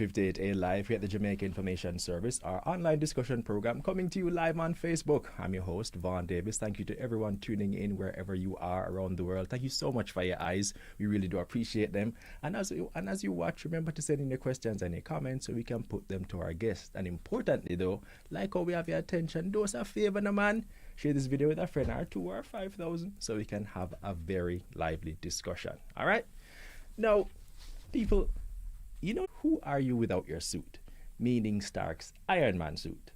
58A live here at the Jamaica Information Service, our online discussion program coming to you live on Facebook. I'm your host, Vaughn Davis. Thank you to everyone tuning in wherever you are around the world. Thank you so much for your eyes. We really do appreciate them. And as you watch, remember to send in your questions and your comments so we can put them to our guests. And importantly though, like how we have your attention, do us a favor, no man. Share this video with a friend or 2 or 5,000 so we can have a very lively discussion. All right? Now, people, you know, who are you without your suit? Meaning Stark's Iron Man suit.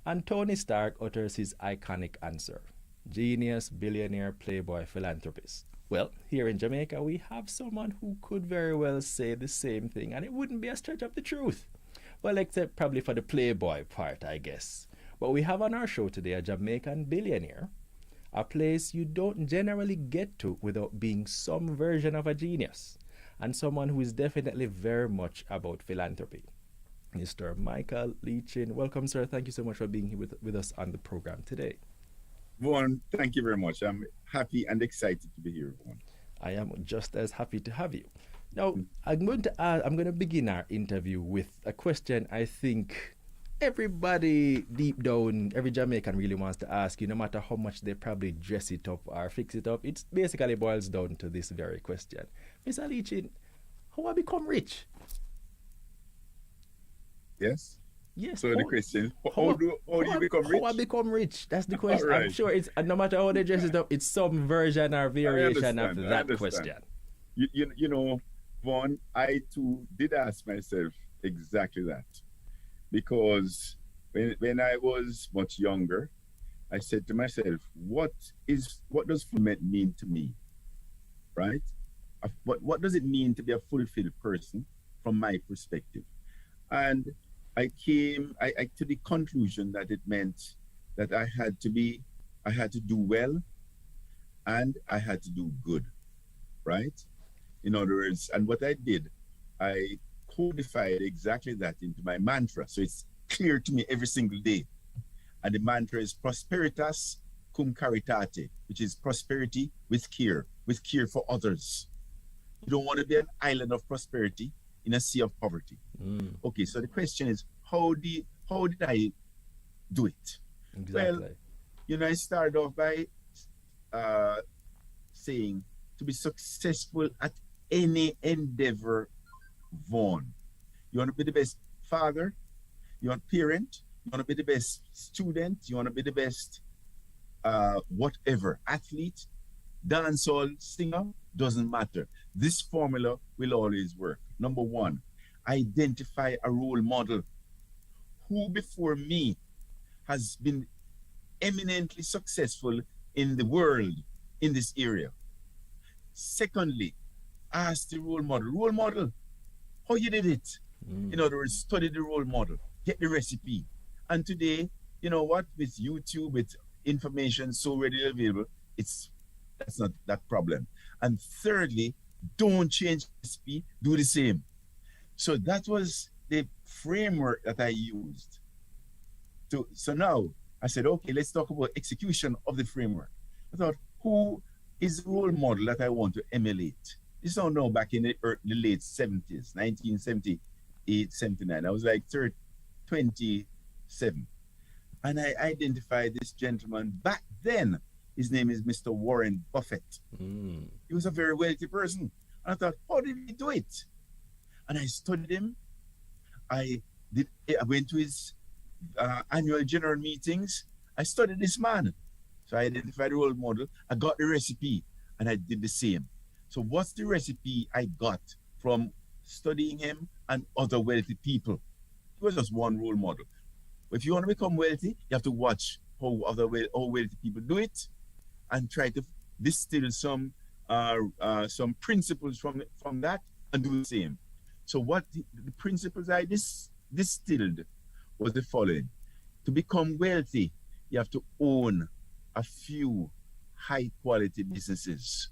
And Tony Stark utters his iconic answer. Genius, billionaire, playboy, philanthropist. Well, here in Jamaica, we have someone who could very well say the same thing, and it wouldn't be a stretch of the truth. Well, except probably for the playboy part, I guess. But we have on our show today a Jamaican billionaire, a place you don't generally get to without being some version of a genius, and someone who is definitely very much about philanthropy. Mr. Michael Leachin, welcome, sir. Thank you so much for being here with us on the program today. Vaughn, thank you very much. I'm happy and excited to be here, Vaughn. I am just as happy to have you. Now, I'm going to begin our interview with a question I think everybody deep down, every Jamaican really wants to ask you, no matter how much they probably dress it up or fix it up. It basically boils down to this very question. Mr. Leachin, how I become rich? Yes? Yes. So the question, how do you become rich? How I become rich? That's the question. Right. I'm sure it's, no matter how they dress it up, it's some version or variation of that question. You know, Vaughn, I too did ask myself exactly that. Because when I was much younger, I said to myself, what does fulfillment mean to me? Right? What does it mean to be a fulfilled person from my perspective? And I came to the conclusion that it meant that I had to do well and I had to do good, right? In other words, and what I did, I codified exactly that into my mantra. So it's clear to me every single day. And the mantra is prosperitas cum caritate, which is prosperity with care for others. You don't want to be an island of prosperity in a sea of poverty. Okay, so the question is, how did I do it? Exactly. Well, you know, I started off by saying to be successful at any endeavor, Vaughn, you want to be the best father, you want parent, you want to be the best student, you want to be the best whatever, athlete, dancehall, singer, doesn't matter. This formula will always work. Number one, identify a role model. Who before me has been eminently successful in the world in this area? Secondly, ask the role model, how you did it. In other words, study the role model, get the recipe. And today, you know what, with YouTube, with information so readily available, that's not that problem. And thirdly, don't change the recipe, do the same. So that was the framework that I used. So now I said, okay, let's talk about execution of the framework. I thought, who is the role model that I want to emulate? This is now back in the late 70s, 1978, 79. I was like 27. And I identified this gentleman back then. His name is Mr. Warren Buffett. He was a very wealthy person. And I thought, how did he do it? And I studied him. I went to his annual general meetings. I studied this man. So I identified the role model. I got the recipe and I did the same. So what's the recipe I got from studying him and other wealthy people? He was just one role model. If you want to become wealthy, you have to watch how wealthy people do it and try to distill some principles from that and do the same. So what the principles I distilled was the following. To become wealthy, you have to own a few high quality businesses.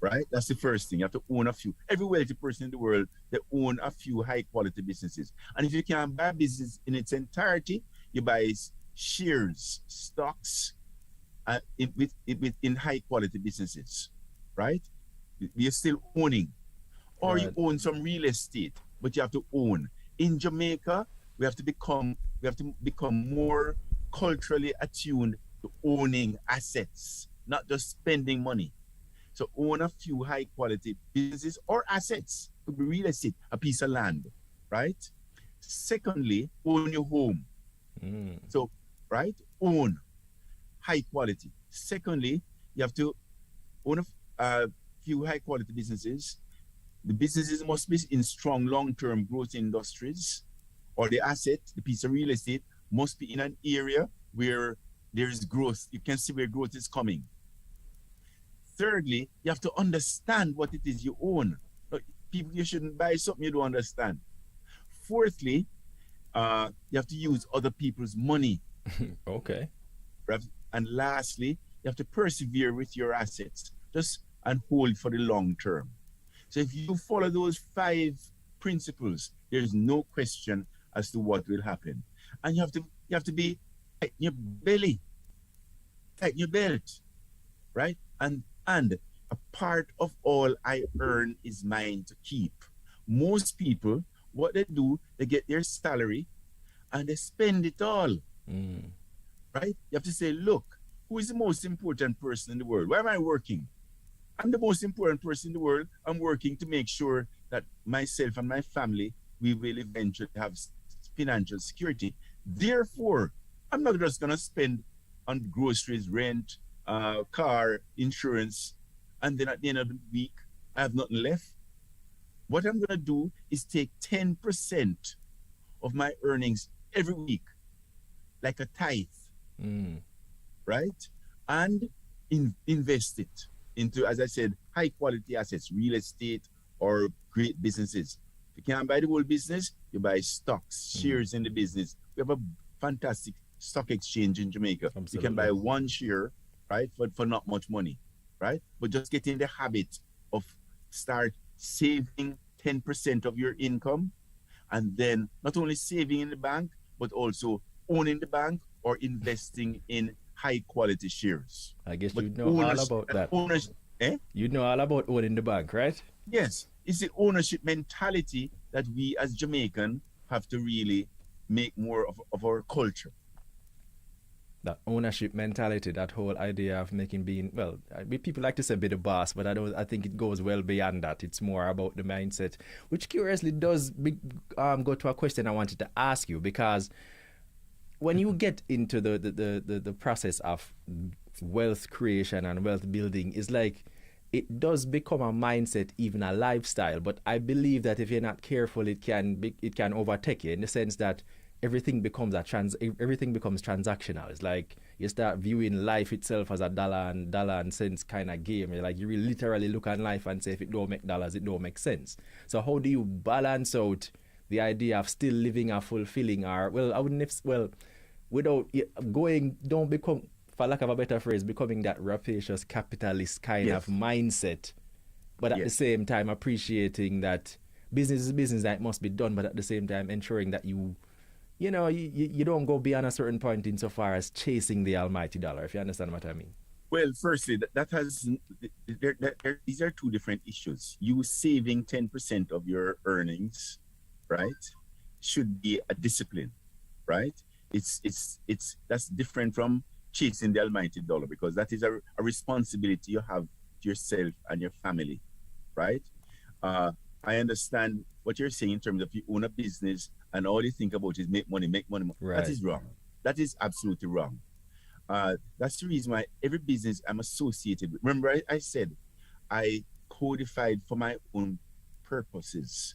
Right? That's the first thing. You have to own a few. Every wealthy person in the world, they own a few high quality businesses. And if you can't buy a business in its entirety, you buy shares, stocks in high quality businesses. Right? You're still owning. Or you own some real estate. but you have to own. In Jamaica, we have to become more culturally attuned to owning assets, not just spending money. So own a few high quality businesses or assets. Could be real estate, a piece of land, right? Secondly, own your home. So, right, own high quality. Secondly, you have to own a few high quality businesses. The businesses must be in strong long-term growth industries, or the asset, the piece of real estate, must be in an area where there is growth. You can see where growth is coming. Thirdly, you have to understand what it is you own. People, you shouldn't buy something you don't understand. Fourthly, you have to use other people's money. Okay. And lastly, you have to persevere with your assets, just and hold for the long term. So if you follow those 5 principles, there's no question as to what will happen. And you have to be tight in your belly, tighten your belt, right? And a part of all I earn is mine to keep. Most people, what they do, they get their salary and they spend it all. Right? You have to say, look, who is the most important person in the world? Why am I working? I'm the most important person in the world. I'm working to make sure that myself and my family, we will eventually have financial security. Therefore, I'm not just going to spend on groceries, rent, car, insurance, and then at the end of the week, I have nothing left. What I'm going to do is take 10% of my earnings every week, like a tithe, right? And invest it into, as I said, high quality assets, real estate or great businesses. If you can't buy the whole business, you buy stocks, shares in the business. We have a fantastic stock exchange in Jamaica. Absolutely. You can buy one share, right, for not much money, right? But just get in the habit of start saving 10% of your income, and then not only saving in the bank, but also owning the bank or investing in high quality shares. I guess you know all about that. You know all about owning the bank, right? Yes. It's the ownership mentality that we as Jamaican have to really make more of our culture. That ownership mentality, that whole idea of people like to say be the boss, but I think it goes well beyond that. It's more about the mindset, which curiously does go to a question I wanted to ask you, because when you get into the process of wealth creation and wealth building, it's like it does become a mindset, even a lifestyle. But I believe that if you're not careful, it can overtake you, in the sense that everything becomes transactional. It's like you start viewing life itself as a dollar and cents kind of game. You're like, you really literally look at life and say, if it don't make dollars, it don't make sense. So how do you balance out the idea of still living a fulfilling, without don't become, for lack of a better phrase, becoming that rapacious capitalist kind of mindset, but at the same time appreciating that business is business, that it must be done, but at the same time ensuring that you don't go beyond a certain point insofar as chasing the almighty dollar, if you understand what I mean. Well, firstly, these are two different issues. You saving 10% of your earnings, right, should be a discipline, right? That's different from chasing the almighty dollar, because that is a responsibility you have to yourself and your family, right? I understand what you're saying in terms of you own a business and all you think about is make money. Right. That is wrong. That is absolutely wrong. That's the reason why every business I'm associated with. Remember, I said I codified for my own purposes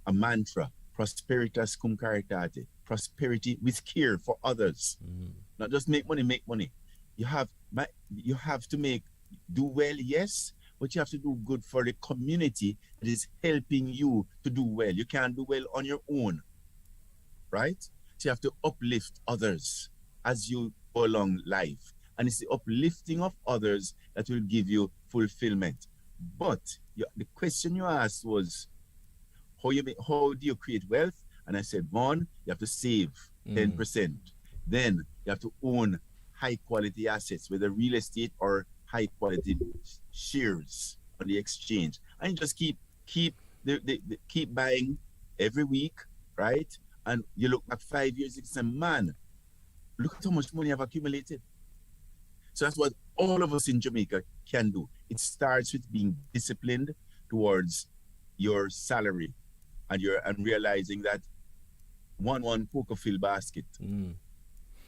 a mantra: prosperitas cum caritate, prosperity with care for others. Not just make money. You have to do well, yes, but you have to do good for the community that is helping you to do well. You can't do well on your own, right? So you have to uplift others as you go along life. And it's the uplifting of others that will give you fulfillment. But the question you asked was, how do you create wealth? And I said, Vaughn, you have to save 10%. Then you have to own high quality assets, whether real estate or high quality shares on the exchange. And you just keep buying every week, right? And you look back 5 years, you say, man, look at how much money I've accumulated. So that's what all of us in Jamaica can do. It starts with being disciplined towards your salary and realizing that one cocoa fill basket. And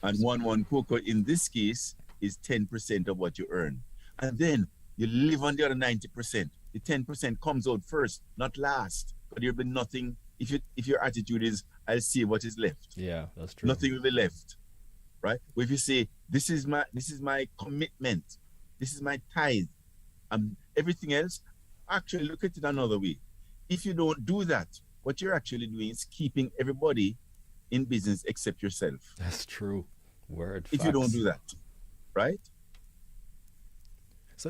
one cocoa in this case is 10% of what you earn. And then you live on the other 90%. The 10% comes out first, not last. But there'll be nothing if your attitude is I'll see what is left. Yeah, that's true. Nothing will be left. Right? But if you say this is my commitment, this is my tithe, everything else, actually look at it another way. If you don't do that, what you're actually doing is keeping everybody in business except yourself. That's true. Word. If facts. you don't do that, right? So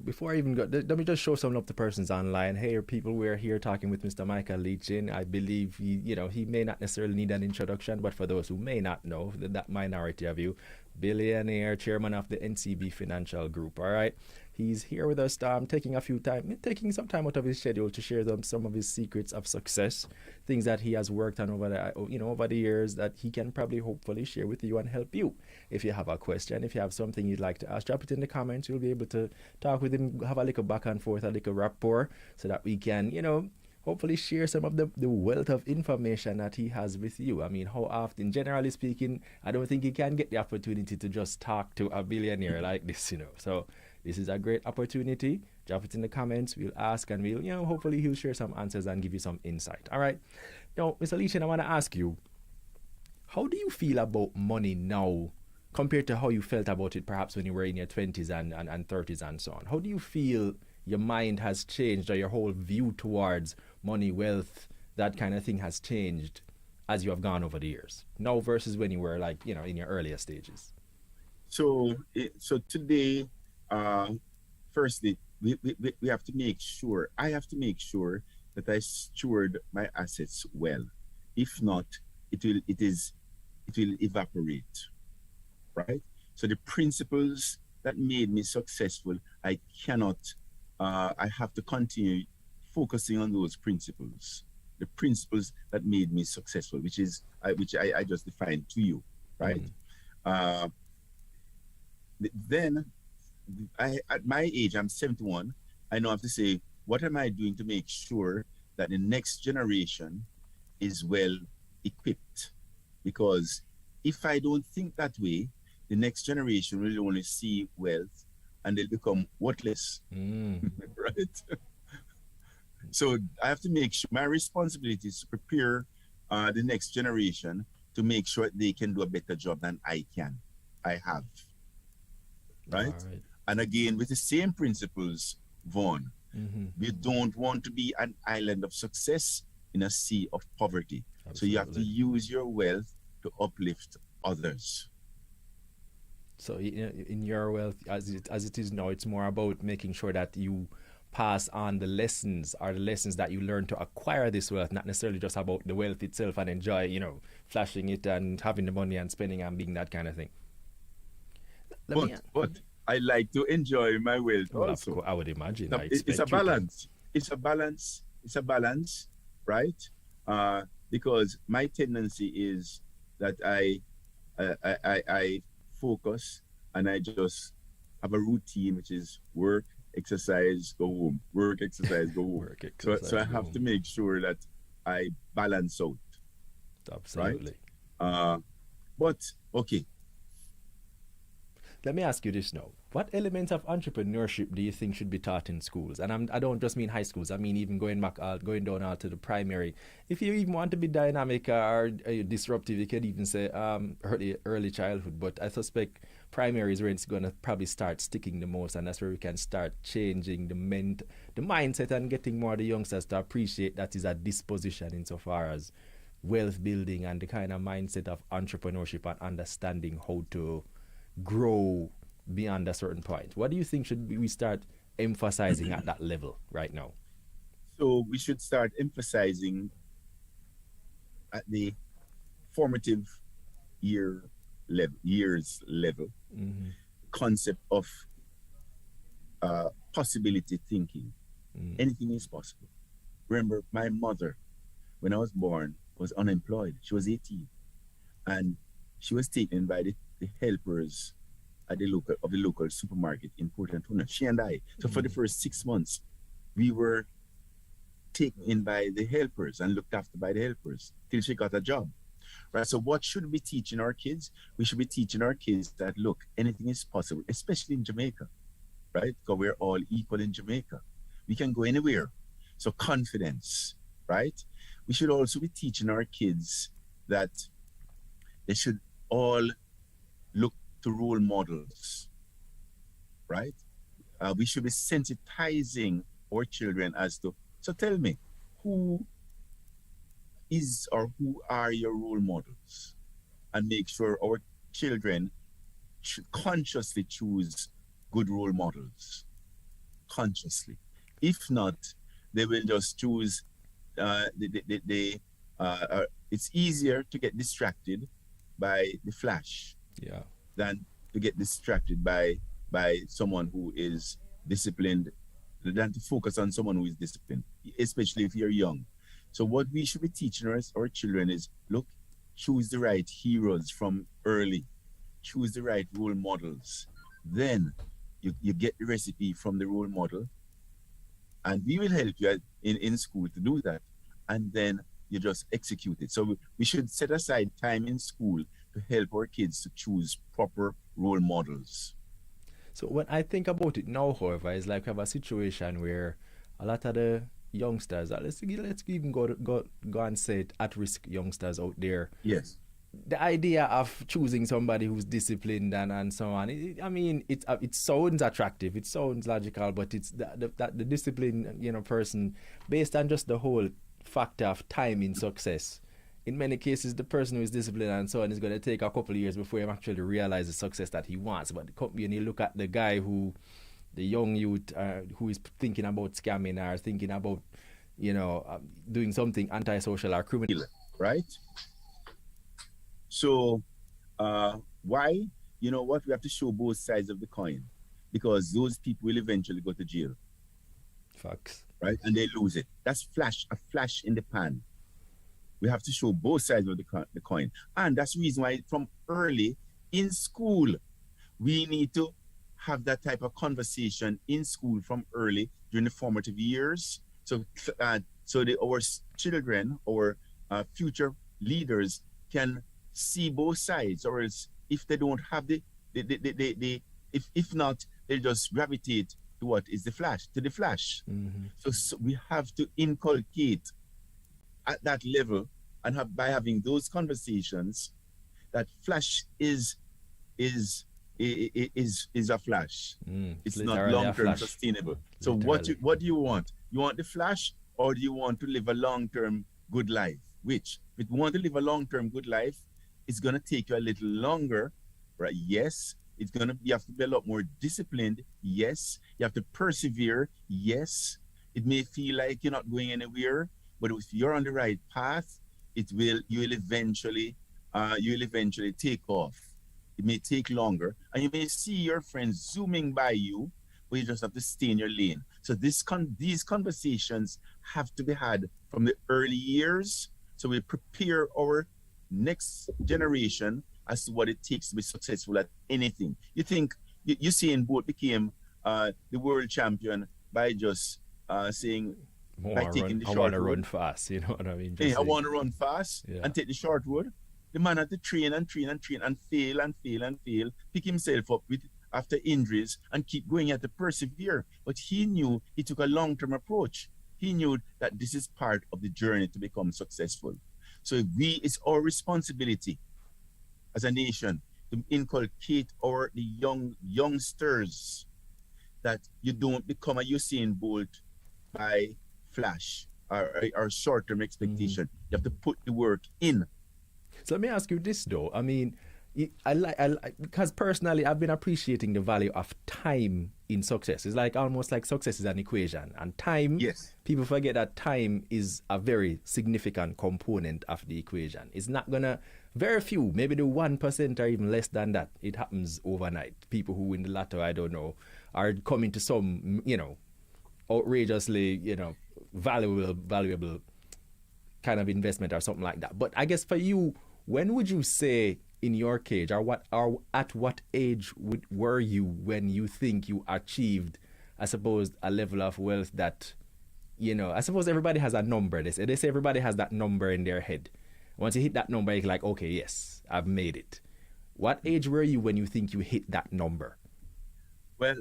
before I even go, let me just show some of the persons online. Hey, people, we're here talking with Mr. Michael Leachin. I believe he may not necessarily need an introduction, but for those who may not know, that minority of you, billionaire, chairman of the NCB Financial Group. All right. He's here with us, taking some time out of his schedule to share some of his secrets of success, things that he has worked on over the years that he can probably hopefully share with you and help you. If you have a question, if you have something you'd like to ask, drop it in the comments. We'll be able to talk with him, have a little back and forth, a little rapport, so that we can, hopefully share some of the wealth of information that he has with you. I mean, how often, generally speaking, I don't think you can get the opportunity to just talk to a billionaire like this, So this is a great opportunity. Drop it in the comments. We'll ask and we'll, hopefully he'll share some answers and give you some insight. All right. Now, Mr. Leachin, I want to ask you, how do you feel about money now compared to how you felt about it perhaps when you were in your 20s and 30s and so on? How do you feel your mind has changed, or your whole view towards money, wealth, that kind of thing has changed as you have gone over the years now versus when you were in your earlier stages? So today, firstly, we have to make sure, I have to make sure that I steward my assets well. If not, it will evaporate, right? So the principles that made me successful, I have to continue focusing on those principles, the principles that made me successful, which I just defined to you, right? Then at my age, I'm 71, I now have to say, what am I doing to make sure that the next generation is well equipped? Because if I don't think that way, the next generation will only see wealth and they'll become worthless, right? So I have to make sure, my responsibility is to prepare the next generation to make sure they can do a better job than I have, right? And again, with the same principles, Vaughn, we don't want to be an island of success in a sea of poverty. Absolutely. So you have to use your wealth to uplift others. So in your wealth, as it is now, it's more about making sure that you pass on the lessons that you learn to acquire this wealth, not necessarily just about the wealth itself and enjoy, flashing it and having the money and spending and being that kind of thing. But I like to enjoy my wealth also. I would imagine. It's a balance. It's a balance, right? Because my tendency is that I focus and I just have a routine, which is work, exercise, go home. Work, exercise, go home. So I have to make sure that I balance out. Absolutely. Right? But okay. Let me ask you this now. What elements of entrepreneurship do you think should be taught in schools? And I don't just mean high schools. I mean even going down out to the primary. If you even want to be dynamic or disruptive, you could even say early childhood. But I suspect primary is where it's going to probably start sticking the most, and that's where we can start changing the mindset and getting more of the youngsters to appreciate that is a disposition insofar as wealth building and the kind of mindset of entrepreneurship and understanding how to grow beyond a certain point. What do you think should we start emphasizing at that level right now? So we should start emphasizing at the formative years level concept of possibility thinking. Anything is possible. Remember, my mother when I was born, was unemployed. She was 18, and she was taken by the helpers at the local supermarket in Port Antonio. She and I. So for the first 6 months, we were taken in by the helpers and looked after by the helpers till she got a job. Right. So what should we be teaching our kids? We should be teaching our kids that look, anything is possible, especially in Jamaica, right? Because we're all equal in Jamaica. We can go anywhere. So confidence, right? We should also be teaching our kids that they should all look to role models, right? We should be sensitizing our children as to, so tell me, who is or who are your role models? And make sure our children consciously choose good role models, consciously. If not, they will just choose, it's easier to get distracted by the flash than to get distracted by someone who is disciplined, than to focus on someone who is disciplined, especially if you're young. So what we should be teaching our children is, look, choose the right heroes from early, choose the right role models. Then you get the recipe from the role model, and we will help you in school to do that. And then you just execute it. So we should set aside time in school to help our kids to choose proper role models. So when I think about it now, however, it's like we have a situation where a lot of the youngsters, let's even go and say it, at-risk youngsters out there. Yes. The idea of choosing somebody who's disciplined and so on, it sounds attractive, it sounds logical, but it's the disciplined, person, based on just the whole factor of time in success. In many cases, the person who is disciplined and so on is going to take a couple of years before he actually realizes the success that he wants. But when you look at the guy the young youth who is thinking about scamming or thinking about, doing something antisocial or criminal. Right? So why? You know what? We have to show both sides of the coin, because those people will eventually go to jail. Facts. Right? And they lose it. That's a flash in the pan. We have to show both sides of the coin. And that's the reason why from early in school, we need to have that type of conversation in school from early during the formative years. So our children, or future leaders, can see both sides, or else if they don't have if not, they'll just gravitate to what is the flash. Mm-hmm. So we have to inculcate at that level, and by having those conversations, that flash is a flash. It's not long-term sustainable. So literally. What do you want? You want the flash, or do you want to live a long-term good life? Which, if you want to live a long-term good life, it's going to take you a little longer, right? Yes. You have to be a lot more disciplined. Yes. You have to persevere. Yes. It may feel like you're not going anywhere, but if you're on the right path, you will eventually take off. It may take longer, and you may see your friends zooming by you, but you just have to stay in your lane. So these conversations have to be had from the early years, so we prepare our next generation as to what it takes to be successful at anything. You think Usain Bolt became the world champion by just saying, by taking the short road? I want to run fast, you know what I mean? I want to run fast and take the short road. The man had to train and fail, pick himself up after injuries and keep going. He had to persevere. But he knew he took a long-term approach. He knew that this is part of the journey to become successful. So it's our responsibility as a nation to inculcate the youngsters that you don't become a Usain Bolt by flash or short-term expectation. Mm-hmm. You have to put the work in. So let me ask you this though. I mean, because personally I've been appreciating the value of time in success. It's almost like success is an equation, and time, yes, people forget that time is a very significant component of the equation. It's not gonna, very few, maybe the 1% or even less than that, it happens overnight. People who win the lotto, I don't know, are coming to some, outrageously, valuable kind of investment or something like that. But I guess for you, when would you say in your case, or at what age were you when you think you achieved, I suppose, a level of wealth that, I suppose everybody has a number. They say everybody has that number in their head. Once you hit that number, you're like, okay, yes, I've made it. What age were you when you think you hit that number? Well,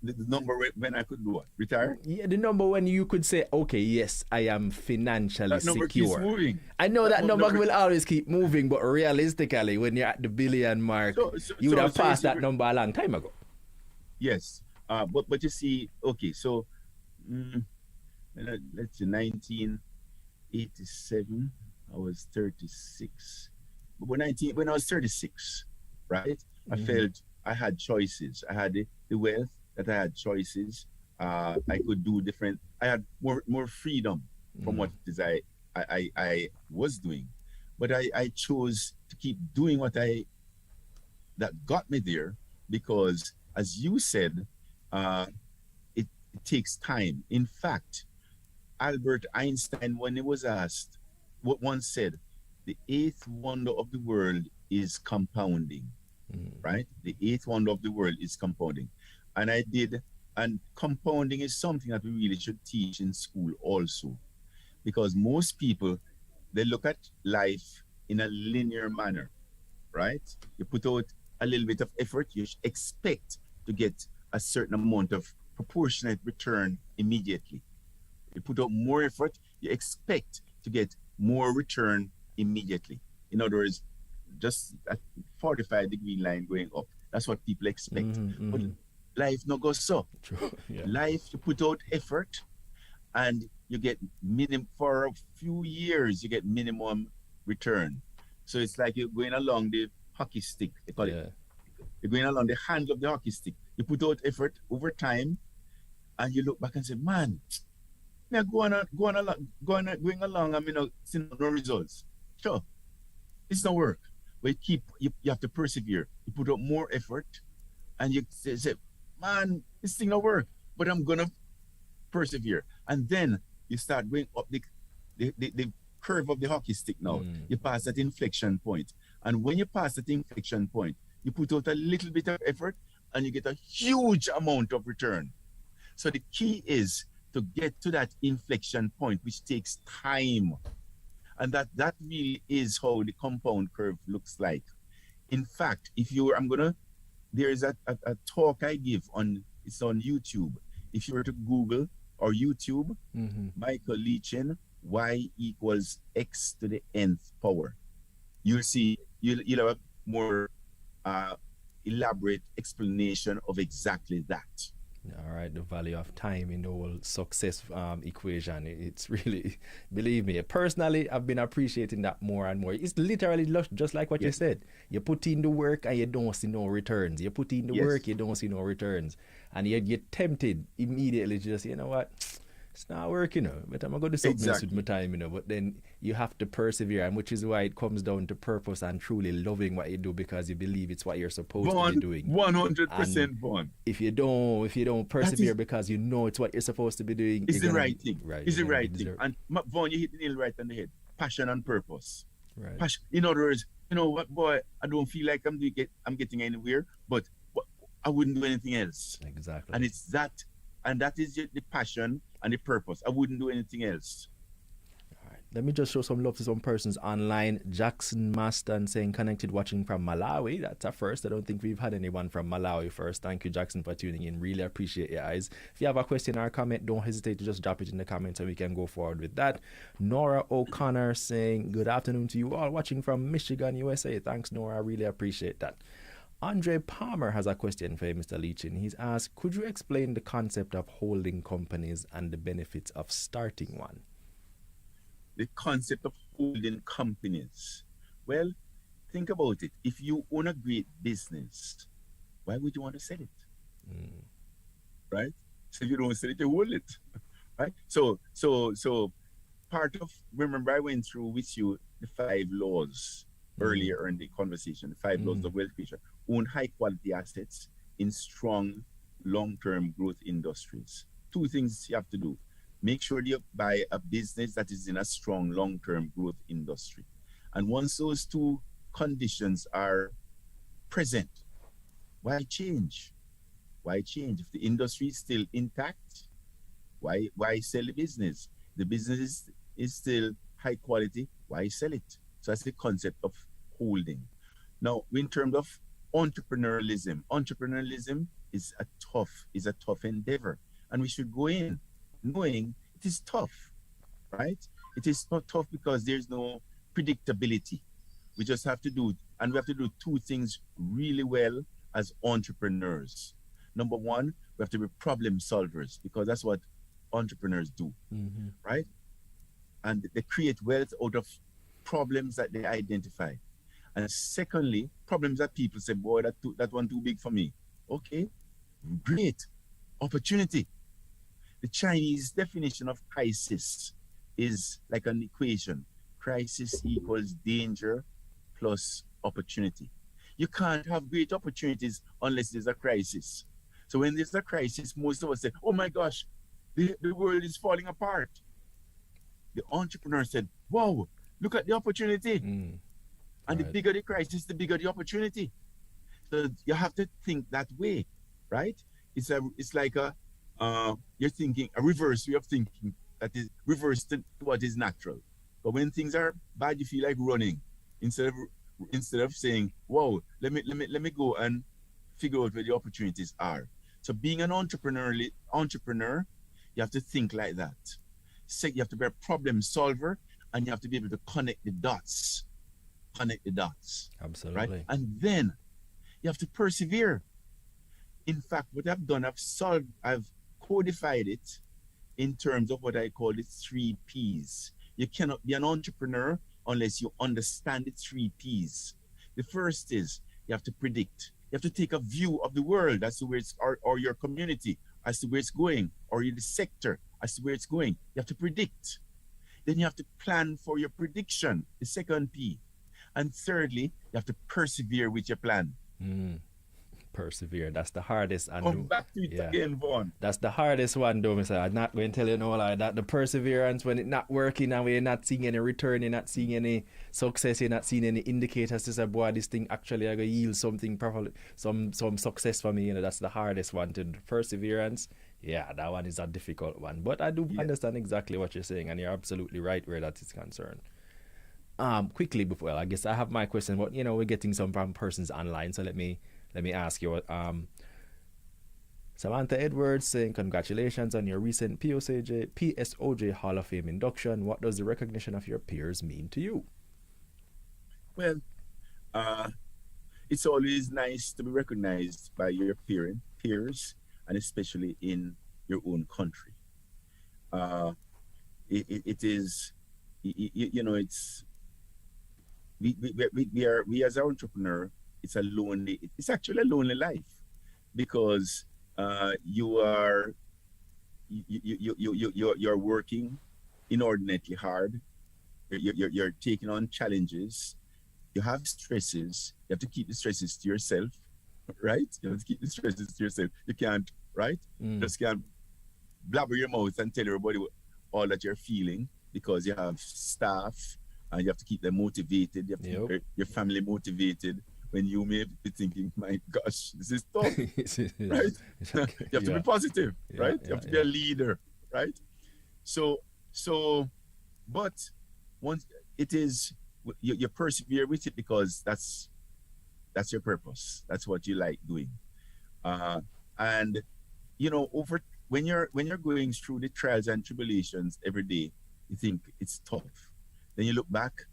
the number when I could do what? Retire? Yeah, the number when you could say, okay, yes, I am financially That number secure. keeps moving. I know that number will always keep moving, but realistically, when you're at the billion mark, you would have passed that number a long time ago. Yes, but you see, okay, so let's see, 1987, I was 36. But when I was 36, right, I felt I had choices. I had the wealth that I had choices. I could do different. I had more freedom from what it is I was doing, but I chose to keep doing that got me there, because, as you said, it takes time. In fact, Albert Einstein, when he was asked, once said, the eighth wonder of the world is compounding, right? The eighth wonder of the world is compounding. And compounding is something that we really should teach in school also, because most people, they look at life in a linear manner, right? You put out a little bit of effort, you expect to get a certain amount of proportionate return immediately. You put out more effort, you expect to get more return immediately. In other words, just a 45-degree line going up. That's what people expect. But life no goes so. True. Yeah. Life, you put out effort and you get for a few years, you get minimum return. So it's like you're going along the hockey stick, they call it. You're going along the handle of the hockey stick. You put out effort over time and you look back and say, man, I'm going along, and seeing no results. Sure, it's not work, but you have to persevere. You put out more effort, and you say, man, this thing not work, but I'm gonna persevere. And then you start going up the curve of the hockey stick now. You pass that inflection point, and when you pass that inflection point, you put out a little bit of effort, and you get a huge amount of return. So the key is to get to that inflection point, which takes time. And that really is how the compound curve looks like. In fact, there is a talk I give it's on YouTube. If you were to Google or YouTube, Michael Leachin, Y equals X to the nth power, you'll see, you'll have a more elaborate explanation of exactly that. All right, the value of time in the whole success equation. It's really, believe me, personally, I've been appreciating that more and more. It's literally just like what you said. You put in the work and you don't see no returns. You put in the work, you don't see no returns. And you're tempted immediately to just, you know what, it's not working, but I'm going to do something else with my time, but then you have to persevere, and which is why it comes down to purpose and truly loving what you do, because you believe it's what you're supposed to be doing. 100% Vaughn. If you don't persevere because you know it's what you're supposed to be doing, it's the right thing. Right, it's the right thing. And Vaughn, you hit the nail right on the head. Passion and purpose. Right. Passion. In other words, you know what, boy, I don't feel like I'm getting anywhere, but I wouldn't do anything else. Exactly. And it's that, and that is the passion and the purpose. I wouldn't do anything else. All right. Let me just show some love to some persons online. Jackson Maston saying connected, watching from Malawi. That's a first. I don't think we've had anyone from Malawi first. Thank you, Jackson, for tuning in. Really appreciate your eyes. If you have a question or a comment, don't hesitate to just drop it in the comments and we can go forward with that. Nora O'Connor saying good afternoon to you all, watching from Michigan, USA. Thanks, Nora. I really appreciate that. Andre Palmer has a question for you, Mr. Leachin. He's asked, could you explain the concept of holding companies and the benefits of starting one? The concept of holding companies. Well, think about it. If you own a great business, why would you want to sell it? Right? So if you don't sell it, you hold it. Right? So remember I went through with you the 5 laws earlier in the conversation, the 5 laws of wealth creation. Own high quality assets in strong long-term growth industries. two things you have to do. Make sure you buy a business that is in a strong long-term growth industry. And once those two conditions are present, why change? Why change? If the industry is still intact, why sell the business? The business is still high quality, why sell it? So that's the concept of holding. Now, in terms of entrepreneurialism is a tough endeavor, and we should go in knowing it is tough, right? It is not tough because there's no predictability. We just have to do, and we have to do two things really well as entrepreneurs. Number one, we have to be problem solvers, because that's what entrepreneurs do, right? And they create wealth out of problems that they identify. And secondly, problems that people say, boy, that one too big for me. Okay, great. Opportunity. The Chinese definition of crisis is like an equation. Crisis equals danger plus opportunity. You can't have great opportunities unless there's a crisis. So when there's a crisis, most of us say, oh my gosh, the world is falling apart. The entrepreneur said, wow, look at the opportunity. And the bigger the crisis, the bigger the opportunity. So you have to think that way, right? It's like you're thinking a reverse way of thinking, that is reverse to what is natural. But when things are bad, you feel like running instead of saying, "Whoa, let me go and figure out where the opportunities are." So being an entrepreneur, you have to think like that. So you have to be a problem solver, and you have to be able to connect the dots. Absolutely. Right? And then you have to persevere. In fact, what I've done, I've codified it in terms of what I call the 3 Ps. You cannot be an entrepreneur unless you understand the 3 Ps. The first is you have to predict. You have to take a view of the world as to where it's, or your community as to where it's going, or the sector as to where it's going. You have to predict. Then you have to plan for your prediction, the second P. And thirdly, you have to persevere with your plan. Persevere. That's the hardest. And come back to it again, Vaughn. That's the hardest one, though, Mr. I'm not going to tell you no lie. That the perseverance when it's not working and we're not seeing any return, you're not seeing any success, you're not seeing any indicators to say, boy, this thing actually going to yield something, probably some success for me. You know, that's the hardest one. To perseverance. Yeah, that one is a difficult one. But I do understand exactly what you're saying, and you're absolutely right where that is concerned. Quickly before, I guess I have my question, but you know, we're getting some from persons online, so let me ask you. Samantha Edwards saying, congratulations on your recent PSOJ Hall of Fame induction. What does the recognition of your peers mean to you? Well, it's always nice to be recognized by your peers, and especially in your own country. It is, you know, it's we as an entrepreneur, it's actually a lonely life, because you're working inordinately hard. You're taking on challenges. You have stresses. You have to keep the stresses to yourself, right? You have to keep the stresses to yourself. You can't, right? Just can't blabber your mouth and tell everybody all that you're feeling, because you have staff and you have to keep them motivated. You have to keep your family motivated. When you may be thinking, my gosh, this is tough, right? You have to be positive, right? You have to be a leader, right? So, but once it is, you persevere with it, because that's your purpose. That's what you like doing. And, you know, when you're going through the trials and tribulations every day, you think it's tough. Then you look back,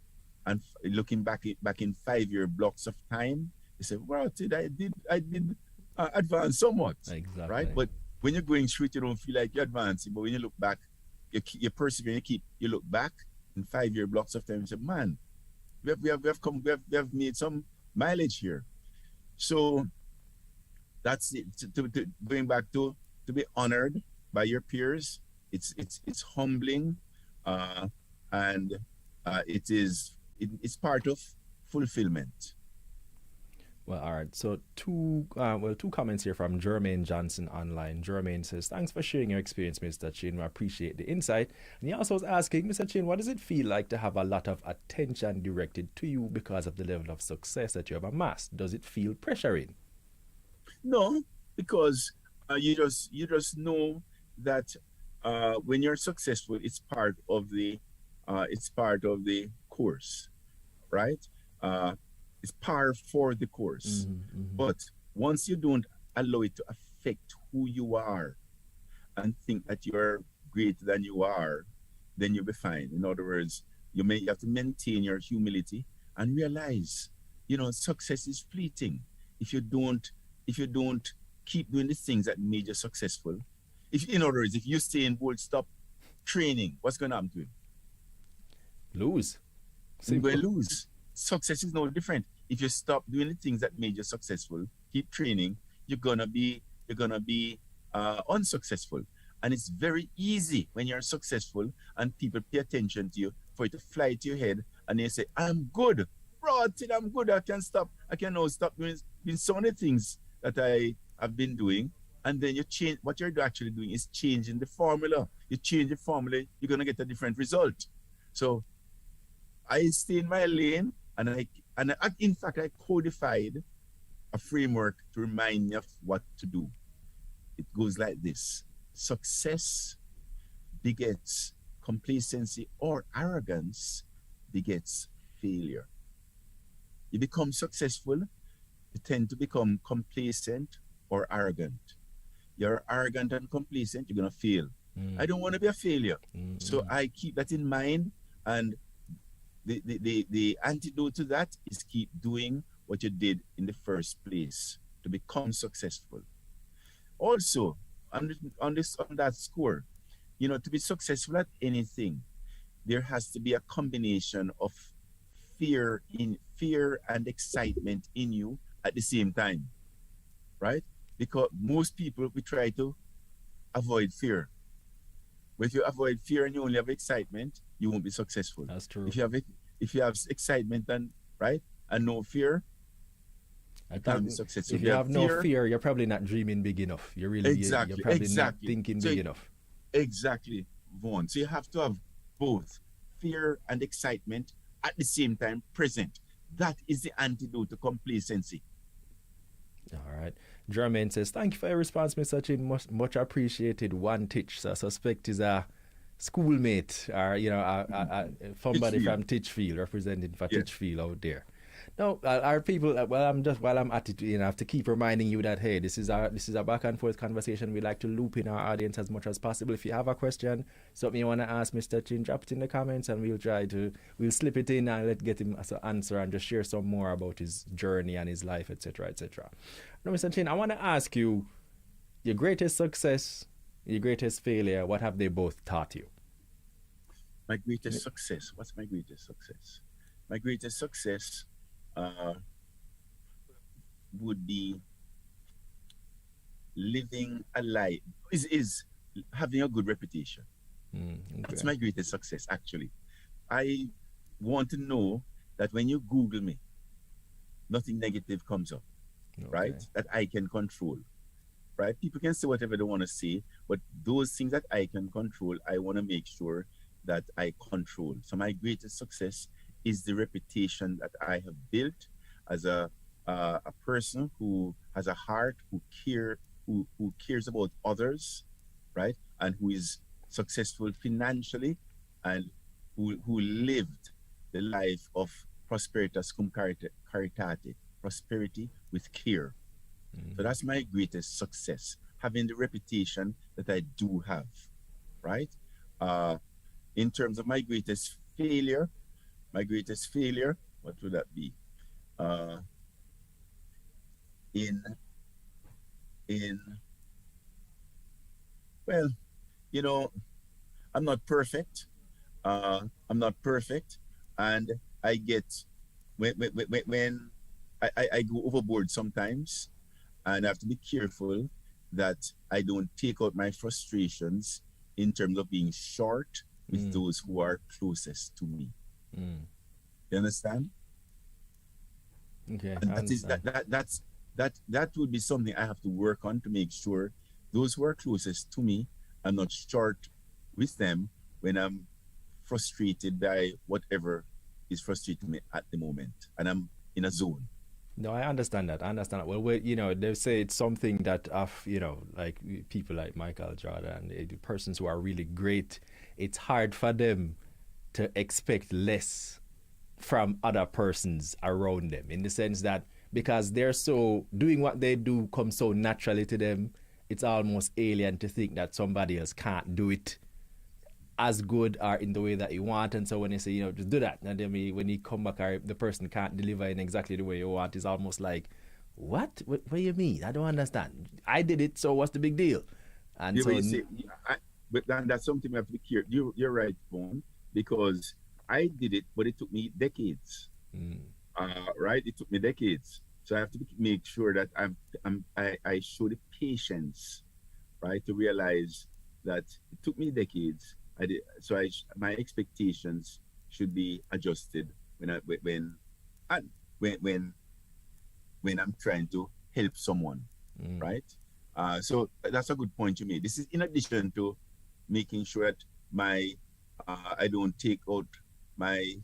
and looking back in 5-year blocks of time, you say, well, I did advance somewhat, exactly. Right? But when you're going through it, you don't feel like you're advancing. But when you look back, you persevere. You look back in 5-year blocks of time, you say, man, we have made some mileage here. So that's it. To going back to be honored by your peers, it's humbling, and it's part of fulfillment. Well, all right. So two comments here from Jermaine Johnson online. Jermaine says, "Thanks for sharing your experience, Mr. Chin. I appreciate the insight." And he also was asking, Mr. Chin, what does it feel like to have a lot of attention directed to you because of the level of success that you have amassed? Does it feel pressuring? No, because you just know that when you're successful, it's part of the course, right? Uh, it's par for the course. But once you don't allow it to affect who you are and think that you're greater than you are, then you'll be fine. In other words, you have to maintain your humility and realize, success is fleeting. If you don't, if you don't keep doing the things that made you successful, in other words, if you stay in bold, stop training, what's going to happen to you? Lose. You're Simple. going to lose. Success is no different. If you stop doing the things that made you successful, keep training, you're gonna be unsuccessful. And it's very easy when you're successful and people pay attention to you for it to fly to your head and they say, "I'm good, bro. I'm good. I can stop. I can now stop doing so many things that I have been doing." And then you change. What you're actually doing is changing the formula. You change the formula, you're gonna get a different result. So I stay in my lane, in fact I codified a framework to remind me of what to do. It goes like this: success begets complacency or arrogance begets failure. You become successful, you tend to become complacent or arrogant. You're arrogant and complacent, you're gonna fail. I don't want to be a failure. So I keep that in mind, and the antidote to that is keep doing what you did in the first place to become successful. Also, on that score, to be successful at anything, there has to be a combination of fear and excitement in you at the same time, right? Because most people, we try to avoid fear. But if you avoid fear and you only have excitement, you won't be successful. That's true. If you have excitement and right and no fear, you can't be successful. If you have no fear, you're probably not dreaming big enough. You're probably not thinking big enough. Exactly, Vaughn. So you have to have both fear and excitement at the same time present. That is the antidote to complacency. All right. Jermaine says, "Thank you for your response, Mr. Chin. Much appreciated. One Titch." So I suspect is a schoolmate or, somebody from Titchfield representing for Titchfield out there. Now, our people, while I'm at it, I have to keep reminding you that, hey, this is a back and forth conversation. We like to loop in our audience as much as possible. If you have a question, something you want to ask Mr. Chin, drop it in the comments and we'll slip it in and get him as an answer and just share some more about his journey and his life, etc., etc. Now, Mr. Chin, I want to ask you, your greatest success, your greatest failure, what have they both taught you? My greatest success. What's my greatest success? My greatest success would be living a life, is having a good reputation. Okay. That's my greatest success, actually. I want to know that when you Google me, nothing negative comes up, right? That I can control, right? People can say whatever they want to say, but those things that I can control, I want to make sure that I control. So my greatest success is the reputation that I have built as a person who has a heart, who cares about others, right? And who is successful financially and who lived the life of prosperitas cum caritate, prosperity with care. So that's my greatest success, having the reputation that I do have, right? In terms of my greatest failure, what would that be? Well, I'm not perfect. And I get when I go overboard sometimes, and I have to be careful that I don't take out my frustrations in terms of being short with those who are closest to me. You understand? Okay, And I understand. that would be something I have to work on to make sure those who are closest to me, I'm not short with them when I'm frustrated by whatever is frustrating me at the moment, and I'm in a zone. No, I understand that. I understand that. Well, they say it's something that, like people like Michael Jordan, the persons who are really great, it's hard for them to expect less from other persons around them in the sense that because they're so doing what they do comes so naturally to them, it's almost alien to think that somebody else can't do it as good or in the way that you want. And so when they say, just do that, and then when you come back, or the person can't deliver in exactly the way you want, it's almost like, what do you mean? I don't understand. I did it, so what's the big deal? And Yeah, but so, you see, but that's something we have to be clear. You're right, Vaughn, because I did it, but it took me decades. Right? It took me decades. So I have to make sure that I show the patience, right, to realize that it took me decades. I did, so my expectations should be adjusted I, when when when I'm trying to help someone, right? So that's a good point you made. This is in addition to making sure that my I don't take out my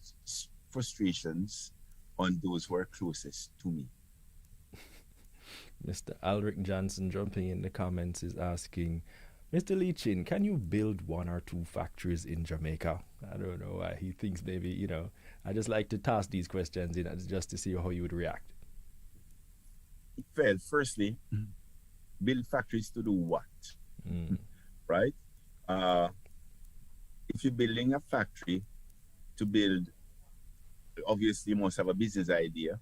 frustrations on those who are closest to me. Mr. Alric Johnson jumping in the comments is asking, Mr. Leachin, can you build one or two factories in Jamaica? I don't know why he thinks maybe, I just like to toss these questions in just to see how you would react. Well, firstly, build factories to do what? Right? Uh, if you're building a factory to build, obviously you must have a business idea.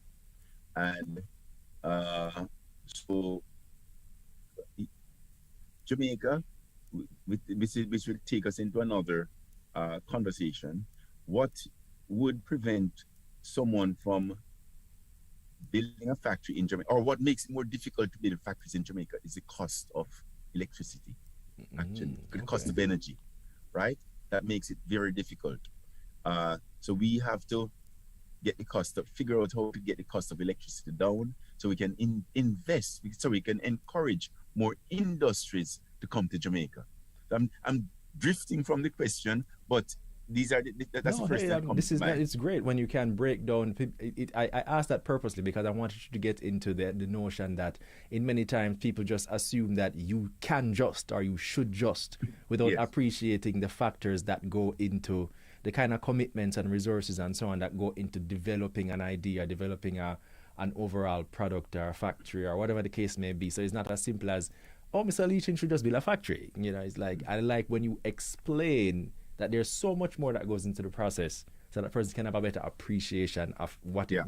And so Jamaica, which will take us into another conversation, what would prevent someone from building a factory in Jamaica, or what makes it more difficult to build factories in Jamaica is the cost of electricity, actually, the cost of energy, right? That makes it very difficult. So we have to figure out how to get the cost of electricity down so we can invest, so we can encourage more industries to come to Jamaica. I'm drifting from the question, but that's the first that comes to mind. It's great when you can break down. I asked that purposely because I wanted you to get into the notion that in many times people just assume that you can just or you should just without appreciating the factors that go into the kind of commitments and resources and so on that go into developing an idea, developing an overall product or a factory or whatever the case may be. So it's not as simple as, oh, Mr. Leachin should just build a factory. It's like, I like when you explain that there's so much more that goes into the process so that person can have a better appreciation of what it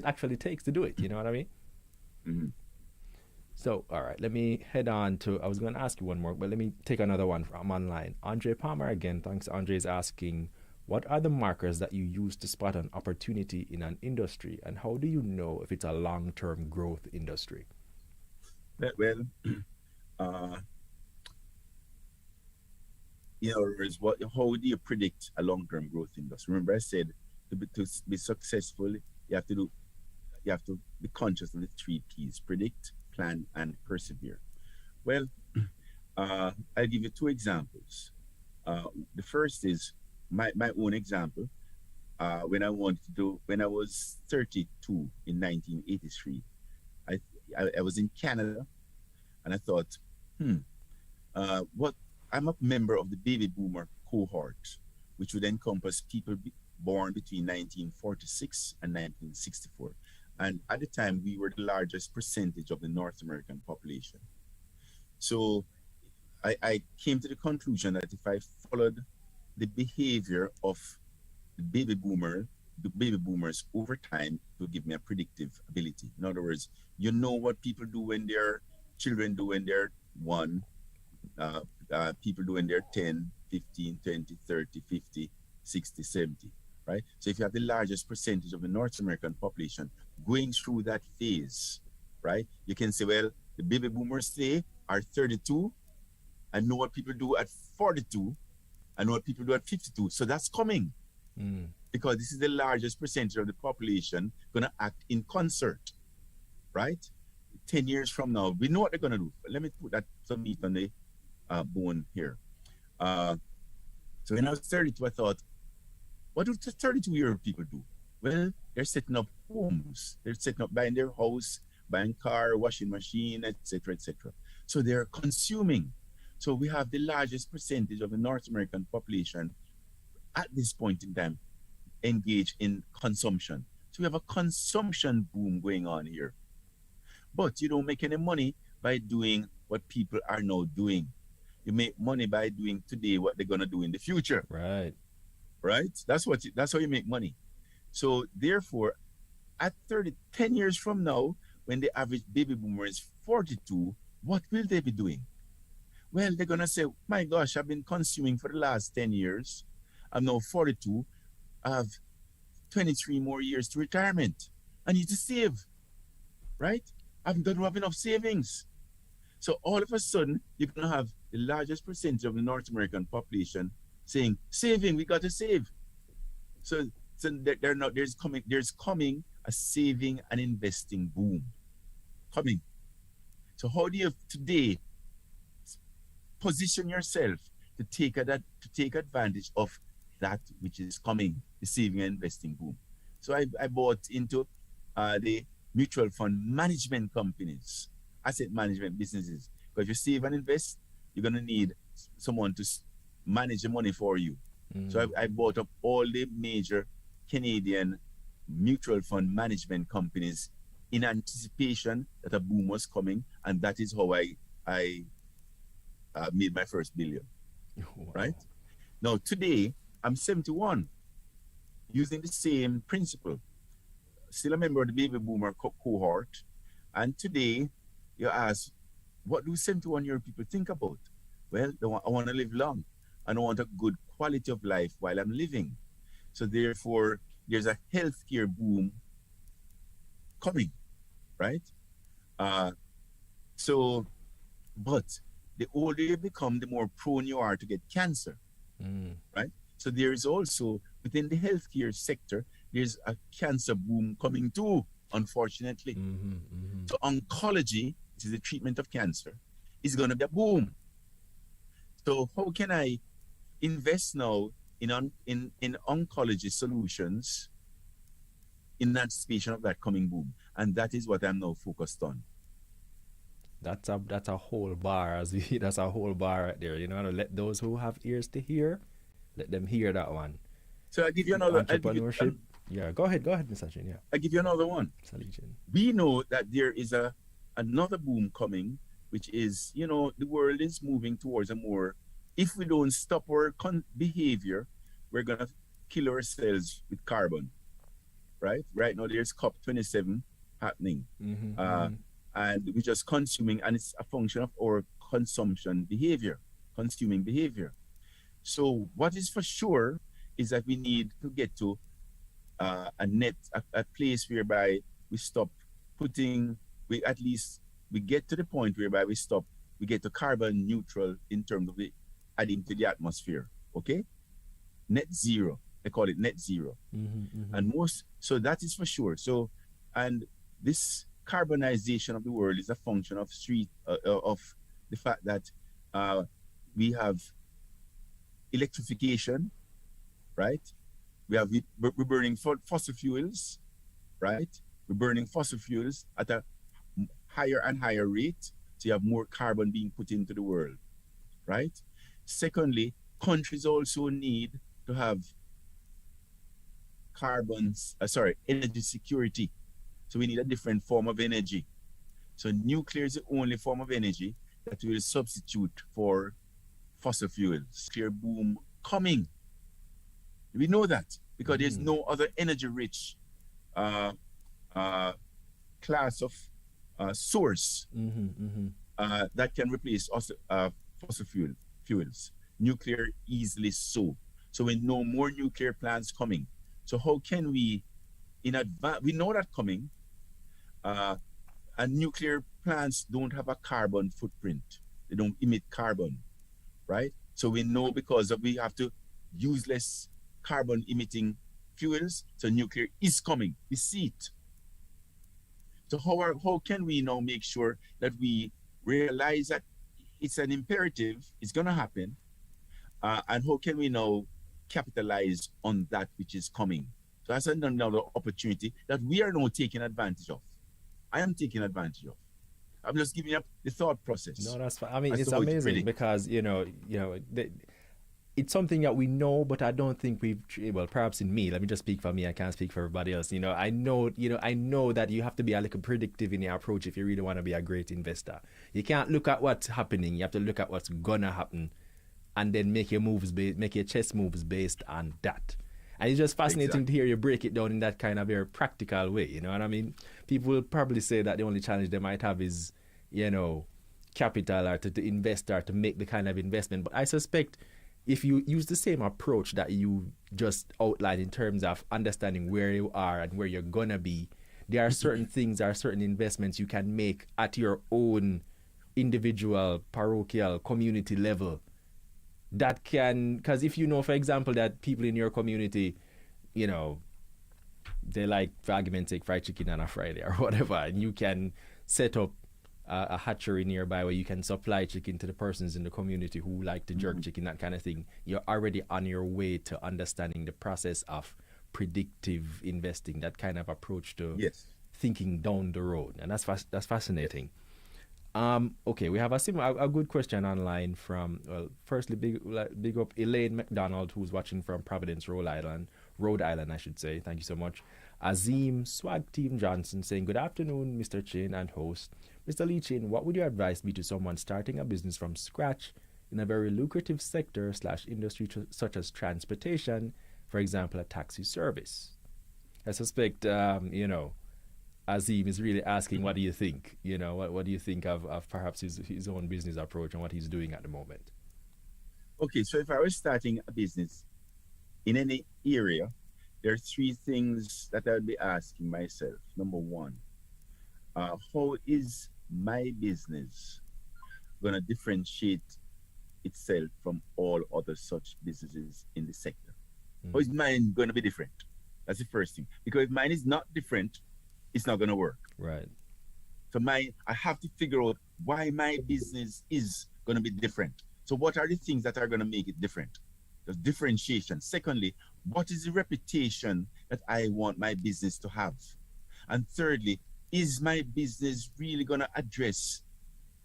actually takes to do it. You know what I mean? Mm-hmm. So, all right, let me head on to, I was going to ask you one more, but let me take another one from online. Andre Palmer again, thanks. Andre is asking, what are the markers that you use to spot an opportunity in an industry, and how do you know if it's a long-term growth industry? Well, how do you predict a long-term growth industry? Remember, I said to be successful, you have to be conscious of the 3 P's: predict, plan, and persevere. Well, I'll give you 2 examples. The first is my own example. When I was 32 in 1983, I was in Canada, and I thought, what I'm a member of the baby boomer cohort, which would encompass people born between 1946 and 1964. And at the time, we were the largest percentage of the North American population. So I came to the conclusion that if I followed the behavior of the baby boomers over time, it would give me a predictive ability. In other words, what people do when their children do when they're 1, people do when they're 10, 15, 20, 30, 50, 60, 70, right? So if you have the largest percentage of the North American population going through that phase, right, you can say, well, the baby boomers today are 32. I know what people do at 42. I know what people do at 52. So that's coming. because this is the largest percentage of the population going to act in concert, right? 10 years from now, we know what they're going to do. But let me put that some meat on the bone here. So when I was 32, I thought, what do 32-year-old people do? Well, they're setting up homes. They're setting up, buying their house, buying car, washing machine, etc., etc. So they're consuming. So we have the largest percentage of the North American population at this point in time engaged in consumption. So we have a consumption boom going on here. But you don't make any money by doing what people are now doing. You make money by doing today what they're gonna do in the future. Right. Right? That's how you make money. So therefore, at 10 years from now, when the average baby boomer is 42, what will they be doing? Well, they're gonna say, my gosh, I've been consuming for the last 10 years. I'm now 42. I have 23 more years to retirement. I need to save, right? I don't have enough savings. So all of a sudden, you're gonna have the largest percentage of the North American population saying, saving, we got to save. So there's coming a saving and investing boom coming. So how do you today position yourself to take advantage of that which is coming, the saving and investing boom? So I bought into the mutual fund management companies, asset management businesses. Because if you save and invest, you're going to need someone to manage the money for you. So I bought up all the major Canadian mutual fund management companies in anticipation that a boom was coming, and that is how I made my first billion. Wow. Right? Now today I'm 71, using the same principle. Still a member of the baby boomer cohort, and today you ask, what do 71-year-old people think about? Well, I want to live long, and I want a good quality of life while I'm living. So therefore, there's a healthcare boom coming, right? But the older you become, the more prone you are to get cancer, right? So there is also, within the healthcare sector, there's a cancer boom coming too, unfortunately. So oncology, which is the treatment of cancer, is going to be a boom. So how can I invest now in oncology solutions in anticipation of that coming boom? And that is what I'm now focused on. That's a whole bar, that's a whole bar right there. You know, let those who have ears to hear, let them hear that one. So I give you another entrepreneurship. Yeah, go ahead, Mr. Chin. Yeah, I give you another one. Salichin. We know that there is another boom coming, which is, you know, the world is moving towards a more, if we don't stop our behavior, we're gonna kill ourselves with carbon, right? Right now there's COP27 happening, and we're just consuming, and it's a function of our consuming behavior. So what is for sure is that we need to get to a place whereby we stop putting, we get to the point whereby we get to carbon neutral in terms of the adding to the atmosphere. Okay, net zero, they call it net zero. And so that is for sure. So, and this carbonization of the world is a function of the fact that we have electrification, right? We're burning fossil fuels, right? We're burning fossil fuels at a higher and higher rate, so you have more carbon being put into the world, right? Secondly, countries also need to have energy security. So we need a different form of energy. So nuclear is the only form of energy that will substitute for fossil fuels. Nuclear boom coming. We know that because there's no other energy-rich class of source that can replace fossil fuels. Nuclear easily so. So we know more nuclear plants coming. So how can we, in advance, we know that coming, and nuclear plants don't have a carbon footprint. They don't emit carbon, right? So we know because we have to use less carbon emitting fuels. So nuclear is coming. We see it. So how can we now make sure that we realize that it's an imperative, it's going to happen, and how can we now capitalize on that which is coming? So that's another opportunity that we are now taking advantage of. I am taking advantage of. I'm just giving up the thought process. No, that's fine. I mean, it's amazing because it's something that we know, but I don't think we've. Well, perhaps in me, let me just speak for me. I can't speak for everybody else. I know that you have to be a little predictive in your approach if you really want to be a great investor. You can't look at what's happening. You have to look at what's gonna happen, and then make your chess moves based on that. And it's just fascinating to hear you break it down in that kind of very practical way. You know what I mean? People will probably say that the only challenge they might have is, capital or to invest or to make the kind of investment. But I suspect if you use the same approach that you just outlined in terms of understanding where you are and where you're going to be, there are certain things or certain investments you can make at your own individual, parochial, community level that can, because if you know, for example, that people in your community, they like, for argument's sake, fried chicken on a Friday or whatever, and you can set up a hatchery nearby where you can supply chicken to the persons in the community who like to jerk chicken, that kind of thing. You're already on your way to understanding the process of predictive investing, that kind of approach to thinking down the road, and that's fascinating. Okay, we have a good question online from, firstly, big up Elaine McDonald, who's watching from Providence, Rhode Island, I should say. Thank you so much. Azim Swag Team Johnson saying, good afternoon, Mr. Chin and host. Mr. Lee Chin, what would your advice be to someone starting a business from scratch in a very lucrative sector / industry such as transportation, for example, a taxi service? I suspect, Azim is really asking, what do you think? What do you think of perhaps his own business approach and what he's doing at the moment? Okay, so if I was starting a business in any area, there are three things that I would be asking myself. Number one, how is my business going to differentiate itself from all other such businesses in the sector? How is mine going to be different? That's the first thing. Because if mine is not different, it's not going to work. Right. So I have to figure out why my business is going to be different. So what are the things that are going to make it different? The differentiation. Secondly, what is the reputation that I want my business to have? And thirdly, is my business really going to address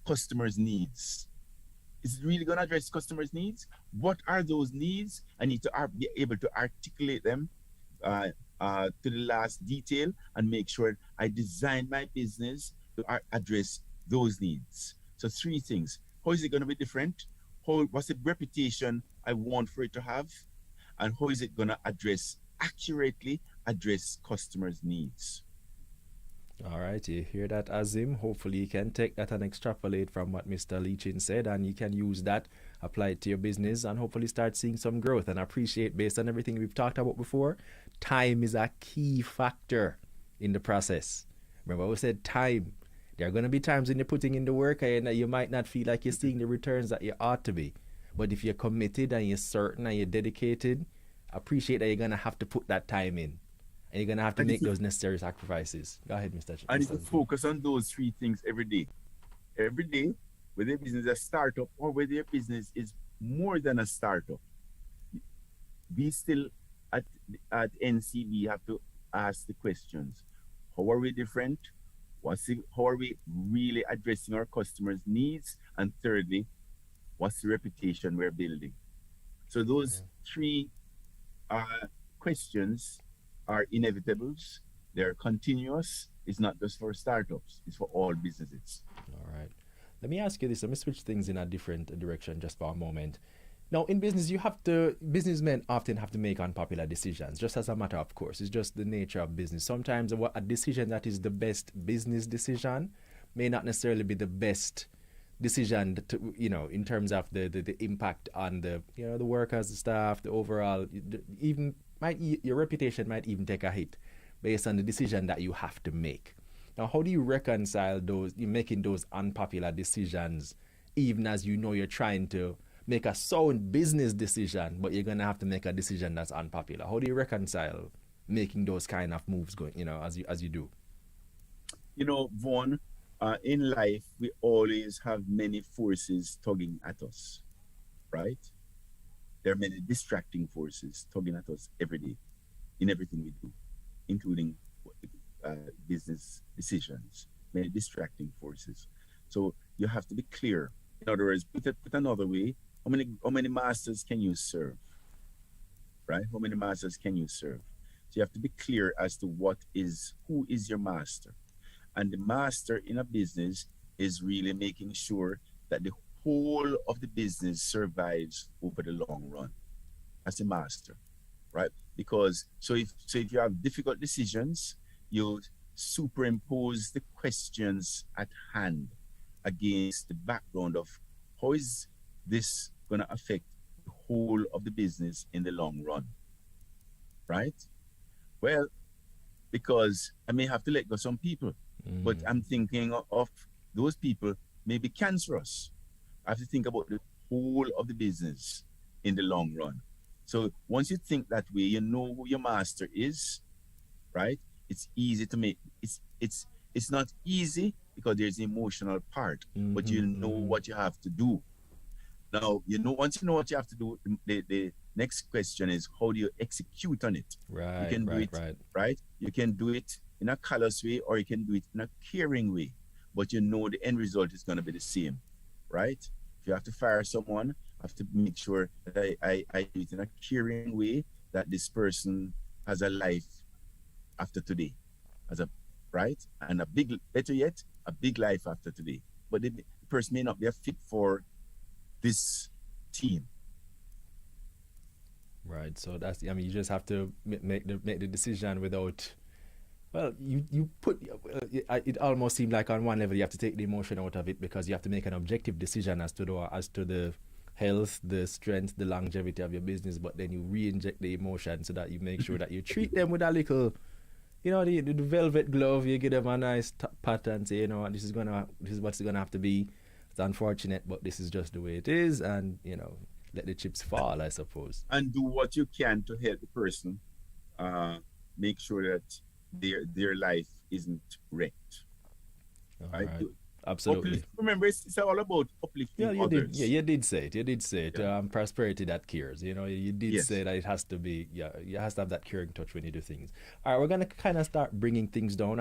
customers' needs? Is it really going to address customers' needs? What are those needs? I need to be able to articulate them to the last detail and make sure I design my business to address those needs. So three things. How is it going to be different? What's the reputation I want for it to have? And how is it going to accurately address customers' needs? All right, you hear that, Azim? Hopefully you can take that and extrapolate from what Mr. Leachin said, and you can use that, apply it to your business, and hopefully start seeing some growth. And I appreciate, based on everything we've talked about before, time is a key factor in the process. Remember, we said time. There are going to be times when you're putting in the work and you might not feel like you're seeing the returns that you ought to be. But if you're committed and you're certain and you're dedicated, appreciate that you're going to have to put that time in. And you're going to have to make those necessary sacrifices. Go ahead, Mr. I need to focus on those three things every day. Every day, whether your business is a startup or whether your business is more than a startup, we still at NCB have to ask the questions. How are we different? How are we really addressing our customers' needs? And thirdly, what's the reputation we're building? So those three questions are inevitables. They're continuous. It's not just for startups. It's for all businesses. All right. Let me ask you this. Let me switch things in a different direction just for a moment. Now, in business, businessmen often have to make unpopular decisions, just as a matter of course. It's just the nature of business. Sometimes a decision that is the best business decision may not necessarily be the best decision to, in terms of the impact on the workers, the staff, the overall, your reputation might even take a hit based on the decision that you have to make. Now, how do you reconcile making those unpopular decisions, even as you're trying to make a sound business decision, but you're going to have to make a decision that's unpopular? How do you reconcile making those kind of moves going, as you do? Vaughn, in life, we always have many forces tugging at us, right? There are many distracting forces tugging at us every day in everything we do, including business decisions, many distracting forces. So you have to be clear. In other words, put another way, how many masters can you serve, right? How many masters can you serve? So you have to be clear as to who is your master. And the master in a business is really making sure that the whole of the business survives over the long run. As a master, right? Because if you have difficult decisions, you superimpose the questions at hand against the background of how is this going to affect the whole of the business in the long run, right? Well, because I may have to let go some people, but I'm thinking of those people may be cancerous. I have to think about the whole of the business in the long run. So once you think that way, you know who your master is, right? It's easy to make. It's not easy because there's the emotional part, but you know what you have to do. Now, once you know what you have to do, the next question is how do you execute on it? Right, you can do it, right? You can do it in a callous way or you can do it in a caring way, but you know the end result is going to be the same, right? If you have to fire someone, I have to make sure that I do it in a caring way, that this person has a life after today, right? And better yet, a big life after today. But the person may not be a fit for this team. Right. So you just have to make the decision without. Well, you put it almost seemed like on one level you have to take the emotion out of it because you have to make an objective decision as to the health, the strength, the longevity of your business, but then you re-inject the emotion so that you make sure that you treat them with a little, the velvet glove. You give them a nice pat and say, this is what's gonna have to be. It's unfortunate, but this is just the way it is, and let the chips fall, I suppose. And do what you can to help the person make sure that their life isn't wrecked. Right? Absolutely. Remember, it's all about uplifting others. You did say it. Yeah. Prosperity that cares. You did say that it has to be. Yeah, you has to have that caring touch when you do things. All right, we're gonna kind of start bringing things down.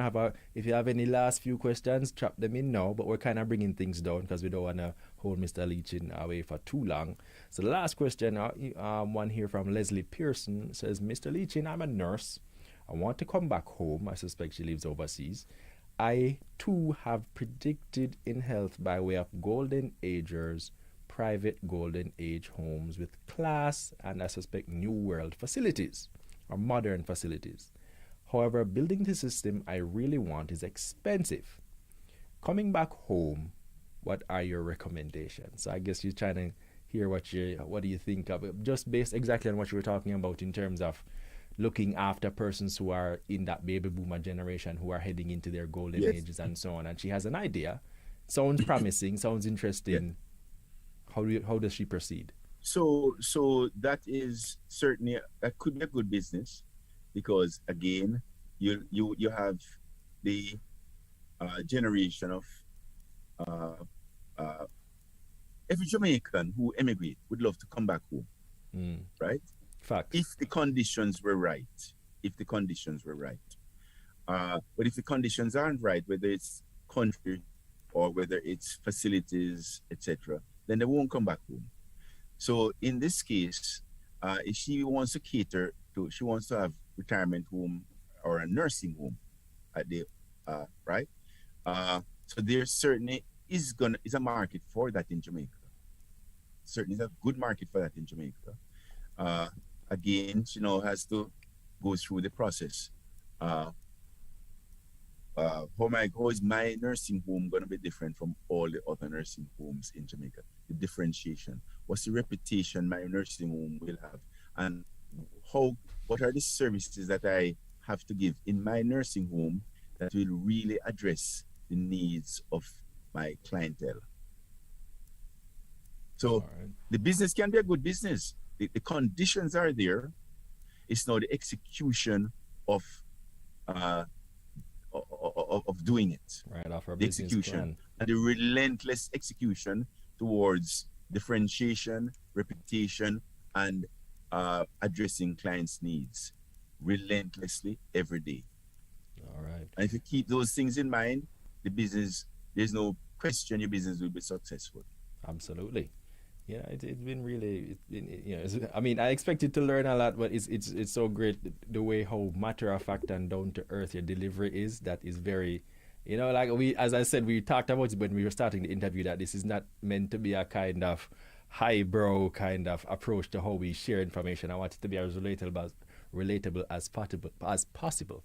If you have any last few questions, drop them in now. But we're kind of bringing things down because we don't want to hold Mr. Leachin away for too long. So the last question, one here from Leslie Pearson says, Mr. Leachin, I'm a nurse. I want to come back home. I suspect she lives overseas. I, too, have predicted in health by way of golden agers, private golden age homes with class and I suspect new world facilities or modern facilities. However, building the system I really want is expensive. Coming back home, what are your recommendations? So I guess you're trying to hear what do you think of it, just based exactly on what you were talking about in terms of looking after persons who are in that baby boomer generation who are heading into their golden ages and so on. And she has an idea. Sounds promising, sounds interesting. Yeah. How does she proceed? So that is certainly, that could be a good business because again, you have the generation of every Jamaican who emigrate would love to come back home, right? Fact. If the conditions were right. But if the conditions aren't right, whether it's country or whether it's facilities, etc., then they won't come back home. So in this case, if she wants to she wants to have retirement home or a nursing home at the right. So there certainly is a market for that in Jamaica. Certainly is a good market for that in Jamaica. Again, she now has to go through the process. How is my nursing home going to be different from all the other nursing homes in Jamaica? The differentiation. What's the reputation my nursing home will have? And what are the services that I have to give in my nursing home that will really address the needs of my clientele? So the business can be a good business. The conditions are there. It's now the execution of uh, of doing it. Right off our The business execution plan. and the relentless execution towards differentiation, reputation, and addressing clients' needs relentlessly every day. All right. And if you keep those things in mind, the business, there's no question your business will be successful. Absolutely. Yeah, it's been really, I mean, I expected to learn a lot, but it's so great the way how matter of fact and down to earth your delivery is. That is very, like as I said, we talked about it when we were starting the interview, that this is not meant to be a kind of highbrow kind of approach to how we share information. I want it to be as relatable as possible.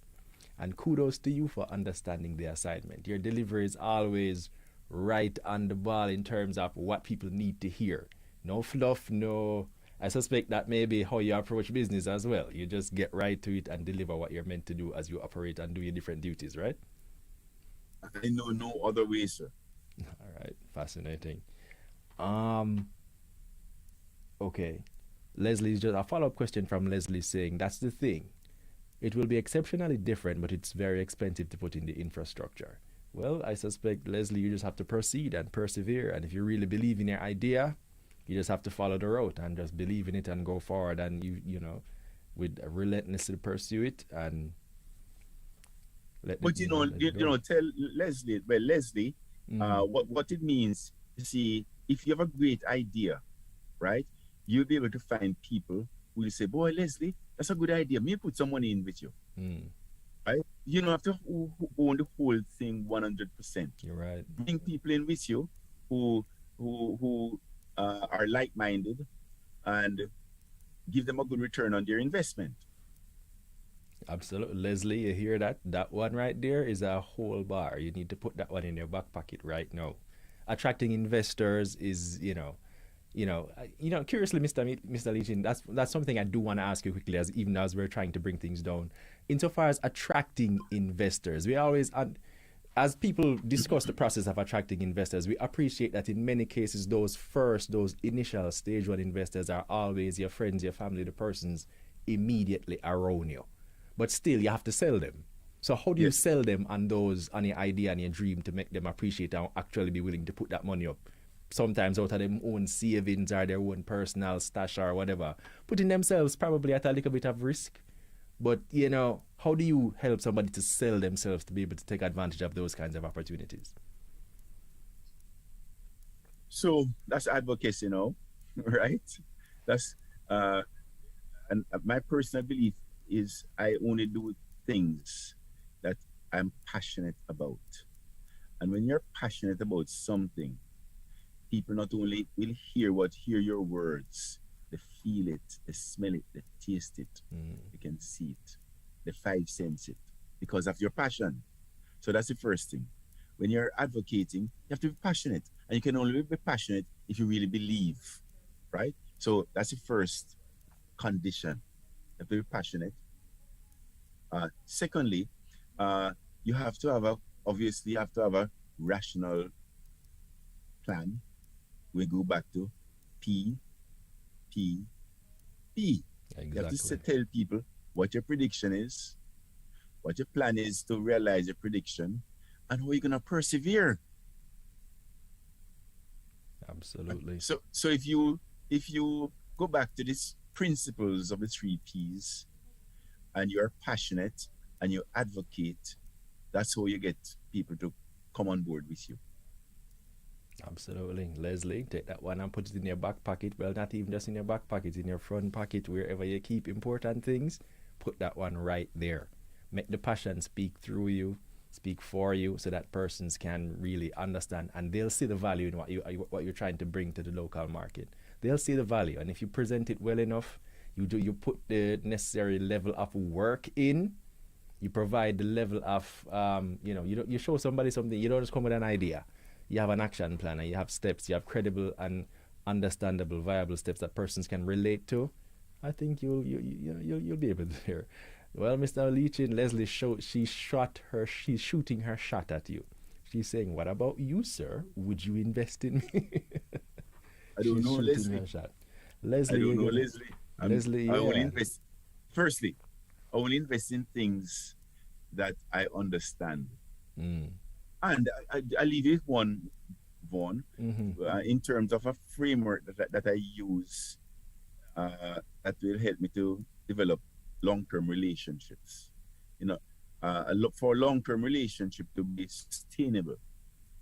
And kudos to you for understanding the assignment. Your delivery is always right on the ball in terms of what people need to hear. No fluff, no. I suspect that may be how you approach business as well. You just get right to it and deliver what you're meant to do as you operate and do your different duties, right? I know no other way, sir. All right, fascinating. Okay, Leslie's just a follow-up question from Leslie saying that's the thing. It will be exceptionally different, but it's very expensive to put in the infrastructure. Well, I suspect, Leslie, you just have to proceed and persevere. And if you really believe in your idea, you just have to follow the route and just believe in it and go forward. And with relentlessly pursue it and but tell Leslie, what it means. You see, if you have a great idea, right, you'll be able to find people who will say, "Boy, Leslie, that's a good idea. Maybe put some money in with you." Right? You don't have to own the whole thing 100%. You're right. Bring people in with you who are like-minded and give them a good return on their investment. Absolutely. Leslie, you hear that? That one right there is a whole bar. You need to put that one in your back pocket right now. Attracting investors is, curiously, Mr. Leachin, that's something I do want to ask you quickly, even as we're trying to bring things down. Insofar as attracting investors, we always, as people discuss the process of attracting investors, we appreciate that in many cases, those initial stage one investors are always your friends, your family, the persons immediately around you. But still, you have to sell them. So how do you sell them on your idea and your dream to make them appreciate and actually be willing to put that money up? Sometimes out of their own savings or their own personal stash or whatever, putting themselves probably at a little bit of risk. But, how do you help somebody to sell themselves to be able to take advantage of those kinds of opportunities? So that's advocacy, right? That's, and my personal belief is I only do things that I'm passionate about. And when you're passionate about something, people not only will hear your words, they feel it, they smell it, they taste it, they can see it, the five sense it, because of your passion. So that's the first thing. When you're advocating, you have to be passionate, and you can only be passionate if you really believe, right? So that's the first condition. You have to be passionate. Secondly, you have to have a rational plan. We go back to P. Exactly. You have to tell people what your prediction is, what your plan is to realize your prediction, and how you're going to persevere. Absolutely. So if you go back to these principles of the 3 Ps, and you're passionate and you advocate, that's how you get people to come on board with you. Absolutely. Leslie, take that one and put it in your back pocket. Well, not even just in your back pocket, in your front pocket, wherever you keep important things, put that one right there. Make the passion speak through you, speak for you, so that persons can really understand and they'll see the value in what you're trying to bring to the local market. They'll see the value, and if you present it well enough, you put the necessary level of work in, you provide the level of you show somebody something. You don't just come with an idea. You have an action plan and you have steps. You have credible and understandable, viable steps that persons can relate to. I think you'll be able to hear. Well, Mr. Leachin, Leslie she's shooting her shot at you. She's saying, "What about you, sir? Would you invest in me?" I don't know, Leslie. Leslie, I don't know, Leslie. Leslie, I will invest. Firstly, I only invest in things that I understand. Mm. And I leave it one, Vaughn, Mm-hmm. in terms of a framework that I use that will help me to develop long-term relationships. You know, I look for a long-term relationship to be sustainable.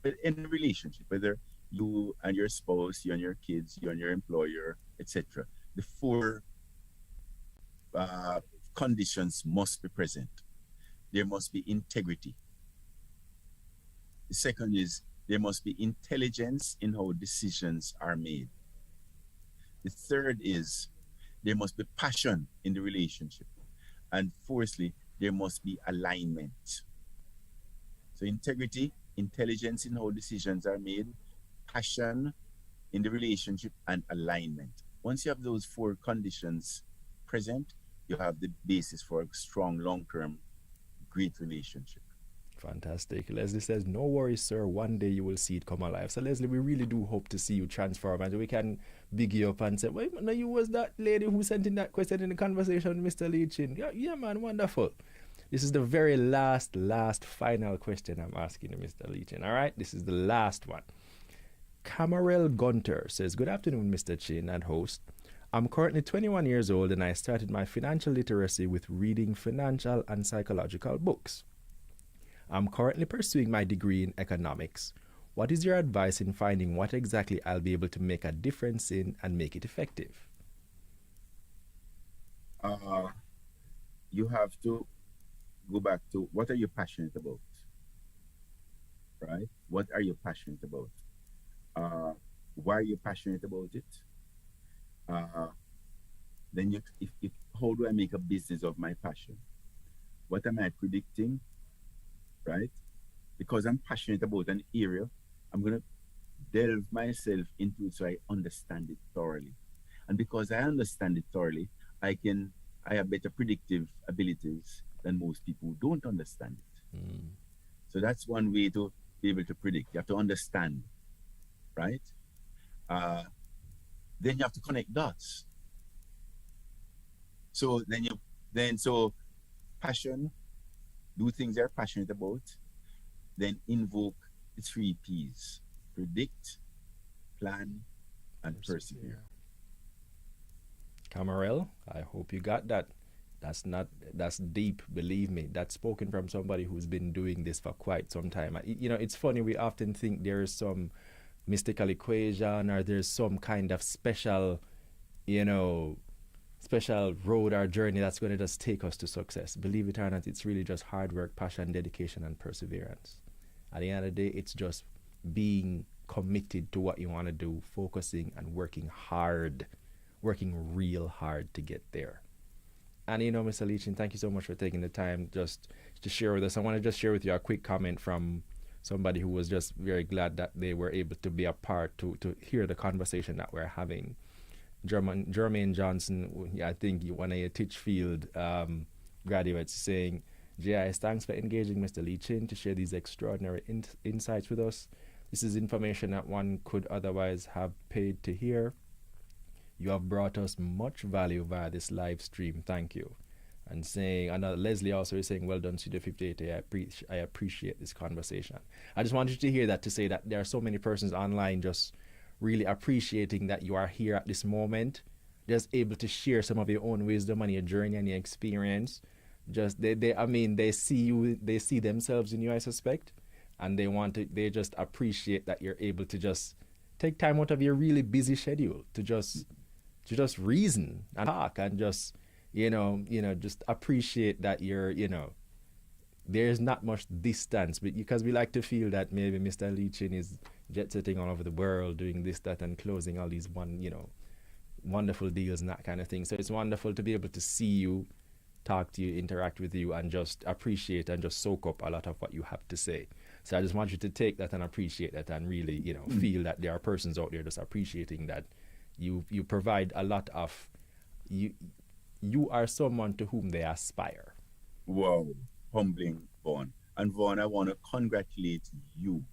But in a relationship, whether you and your spouse, you and your kids, you and your employer, etc., the four uh, conditions must be present. There must be integrity. The second is there must be intelligence in how decisions are made. The third is there must be passion in the relationship. And fourthly, there must be alignment. So integrity, intelligence in how decisions are made, passion in the relationship, and alignment. Once you have those four conditions present, you have the basis for a strong, long-term, great relationship. Fantastic. Leslie says, no worries, sir. One day you will see it come alive. So, Leslie, we really do hope to see you transform, and we can big you up and say, well, no, you was that lady who sent in that question in the conversation with Mr. Leachin. Yeah, yeah, man, wonderful. This is the very last, final question I'm asking you, Mr. Leachin. All right, this is the last one. Camarel Gunter says, good afternoon, Mr. Chin and host. I'm currently 21 years old and I started my financial literacy with reading financial and psychological books. I'm currently pursuing my degree in economics. What is your advice in finding what exactly I'll be able to make a difference in and make it effective? You have to go back to what are you passionate about, right? What are you passionate about? Why are you passionate about it? Uh, then if how do I make a business of my passion? What am I predicting, right? Because I'm passionate about an area, I'm gonna delve myself into it so I understand it thoroughly. And because I understand it thoroughly, I have better predictive abilities than most people who don't understand it. Mm. So that's one way to be able to predict. You have to understand, right? Uh, then you have to connect dots. So so passion, do things you're passionate about, then invoke the three P's: predict, plan, and persevere. Camarel, I hope you got that. That's deep, believe me. That's spoken from somebody who's been doing this for quite some time. You know, it's funny, we often think there's some mystical equation or there's some kind of special, you know, special road or journey that's going to just take us to success. Believe it or not, it's really just hard work, passion, dedication, and perseverance. At the end of the day, it's just being committed to what you want to do, focusing and working hard, working real hard to get there. And you know, Mr. Leachin, thank you so much for taking the time just to share with us. I want to just share with you a quick comment from somebody who was just very glad that they were able to be a part to hear the conversation that we're having. Jermaine Johnson, I think one of your Teachfield graduates, saying, JIS, thanks for engaging Mr. Leachin to share these extraordinary insights with us. This is information that one could otherwise have paid to hear. You have brought us much value via this live stream. Thank you. And saying, and Leslie also is saying, well done, Studio 58. I appreciate this conversation. I just wanted to hear that to say that there are so many persons online just really appreciating that you are here at this moment, just able to share some of your own wisdom and your journey and your experience. Just they see you, they see themselves in you, I suspect, and they just appreciate that you're able to just take time out of your really busy schedule to just reason and talk and just just appreciate that you're, there's not much distance, but because we like to feel that maybe Mr. Leachin is jet setting all over the world, doing this, that, and closing all these wonderful deals and that kind of thing. So it's wonderful to be able to see you, talk to you, interact with you, and just appreciate and just soak up a lot of what you have to say. So I just want you to take that and appreciate that and really, feel that there are persons out there just appreciating that you provide a lot of, you are someone to whom they aspire. Wow, humbling, Vaughn. And Vaughn, I want to congratulate you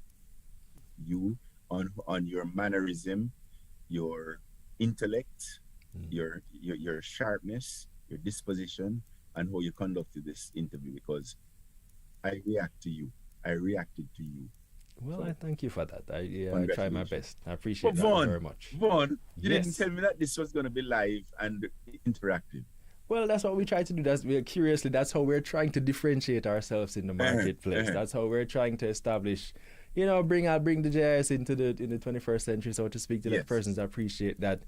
on your mannerism, your intellect, your sharpness, your disposition, and how you conducted this interview, because I react to you. I reacted to you. Well, So, I thank you for that. I try my congratulations. best. I But appreciate that Vaughn, very much. Vaughn, you didn't Yes. tell me that this was going to be live and interactive. Well, that's what we try to do. That's how we're trying to differentiate ourselves in the marketplace. That's how we're trying to establish, bring the JIS into the 21st century, so to speak, to let Yes. persons appreciate that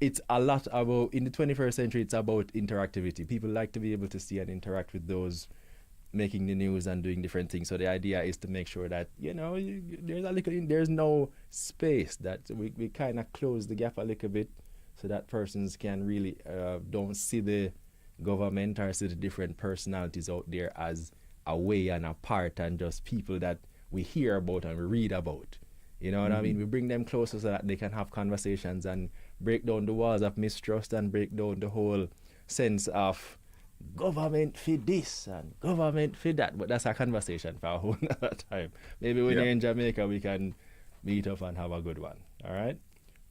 it's a lot about, in the 21st century, it's about interactivity. People like to be able to see and interact with those making the news and doing different things. So the idea is to make sure that, there's no space, that we kind of close the gap a little bit, so that persons can really don't see the government or see the different personalities out there as away and apart and just people that we hear about and we read about. You know what I mean? We bring them closer so that they can have conversations and break down the walls of mistrust and break down the whole sense of government for this and government for that. But that's a conversation for a whole nother time. Maybe when you're in Jamaica, we can meet up and have a good one. All right?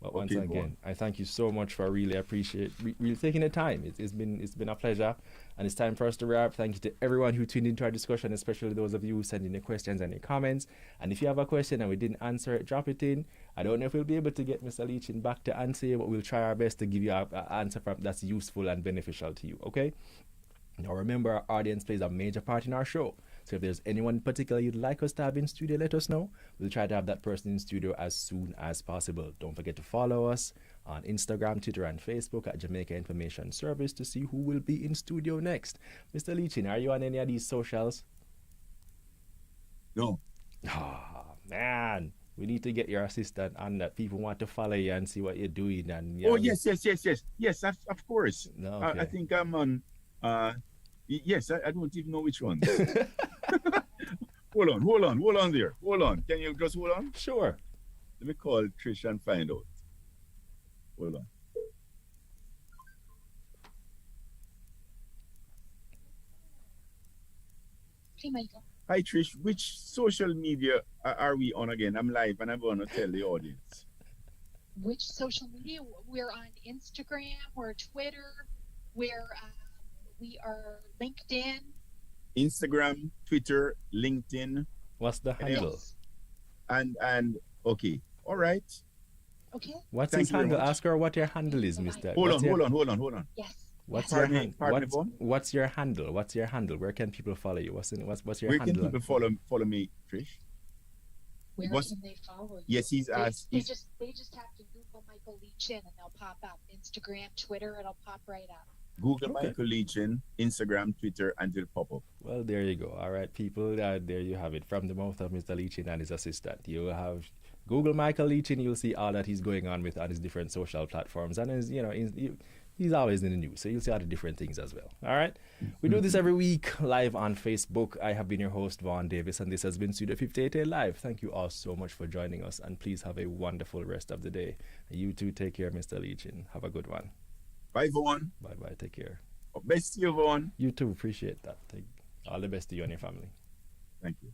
But once again, I thank you so much for really taking the time. It's been a pleasure, and it's time for us to wrap. Thank you to everyone who tuned into our discussion, especially those of you who sent in your questions and your comments. And if you have a question and we didn't answer it, drop it in. I don't know if we'll be able to get Mr. Leachin back to answer you, but we'll try our best to give you an answer that's useful and beneficial to you. Okay? Now remember, our audience plays a major part in our show. So if there's anyone in particular you'd like us to have in studio, let us know. We'll try to have that person in studio as soon as possible. Don't forget to follow us on Instagram, Twitter, and Facebook at Jamaica Information Service to see who will be in studio next. Mr. Leachin, are you on any of these socials? No. Oh, man. We need to get your assistant on that. People want to follow you and see what you're doing. And yes. Yes, of course. No, okay. I think I'm on. Yes, I don't even know which one. Hold on there. Hold on. Can you just hold on? Sure. Let me call Trish and find out. Hold on. Hey, Michael. Hi, Trish. Which social media are we on again? I'm live and I'm going to tell the audience. Which social media? We're on Instagram, we're Twitter, we are LinkedIn. Instagram, Twitter, LinkedIn. What's the handle? Yes. And okay. All right. Okay. What's Thank his you very handle? much. Ask her what your handle is, Mr. Hold on. Yes. What's yes. your What's your handle? What's your handle? Where can people follow you? What's your Where handle? can people follow me, Trish? Where can they follow you? Yes, he's asked. They just have to Google Michael Leachin and they'll pop up. Instagram, Twitter, it'll pop right up. Google Michael Leachin, Instagram, Twitter, and it'll pop up. Well, there you go. All right, people, there you have it. From the mouth of Mr. Leachin and his assistant. You will have Google Michael Leachin. You'll see all that he's going on with on his different social platforms. And he's always in the news, so you'll see all the different things as well. All right? We do this every week live on Facebook. I have been your host, Vaughn Davis, and this has been Studio 58A Live. Thank you all so much for joining us, and please have a wonderful rest of the day. You too, take care, Mr. Leachin. Have a good one. Bye, Vaughn. Bye-bye. Take care. Best to you, Vaughn. You too. Appreciate that. All the best to you and your family. Thank you.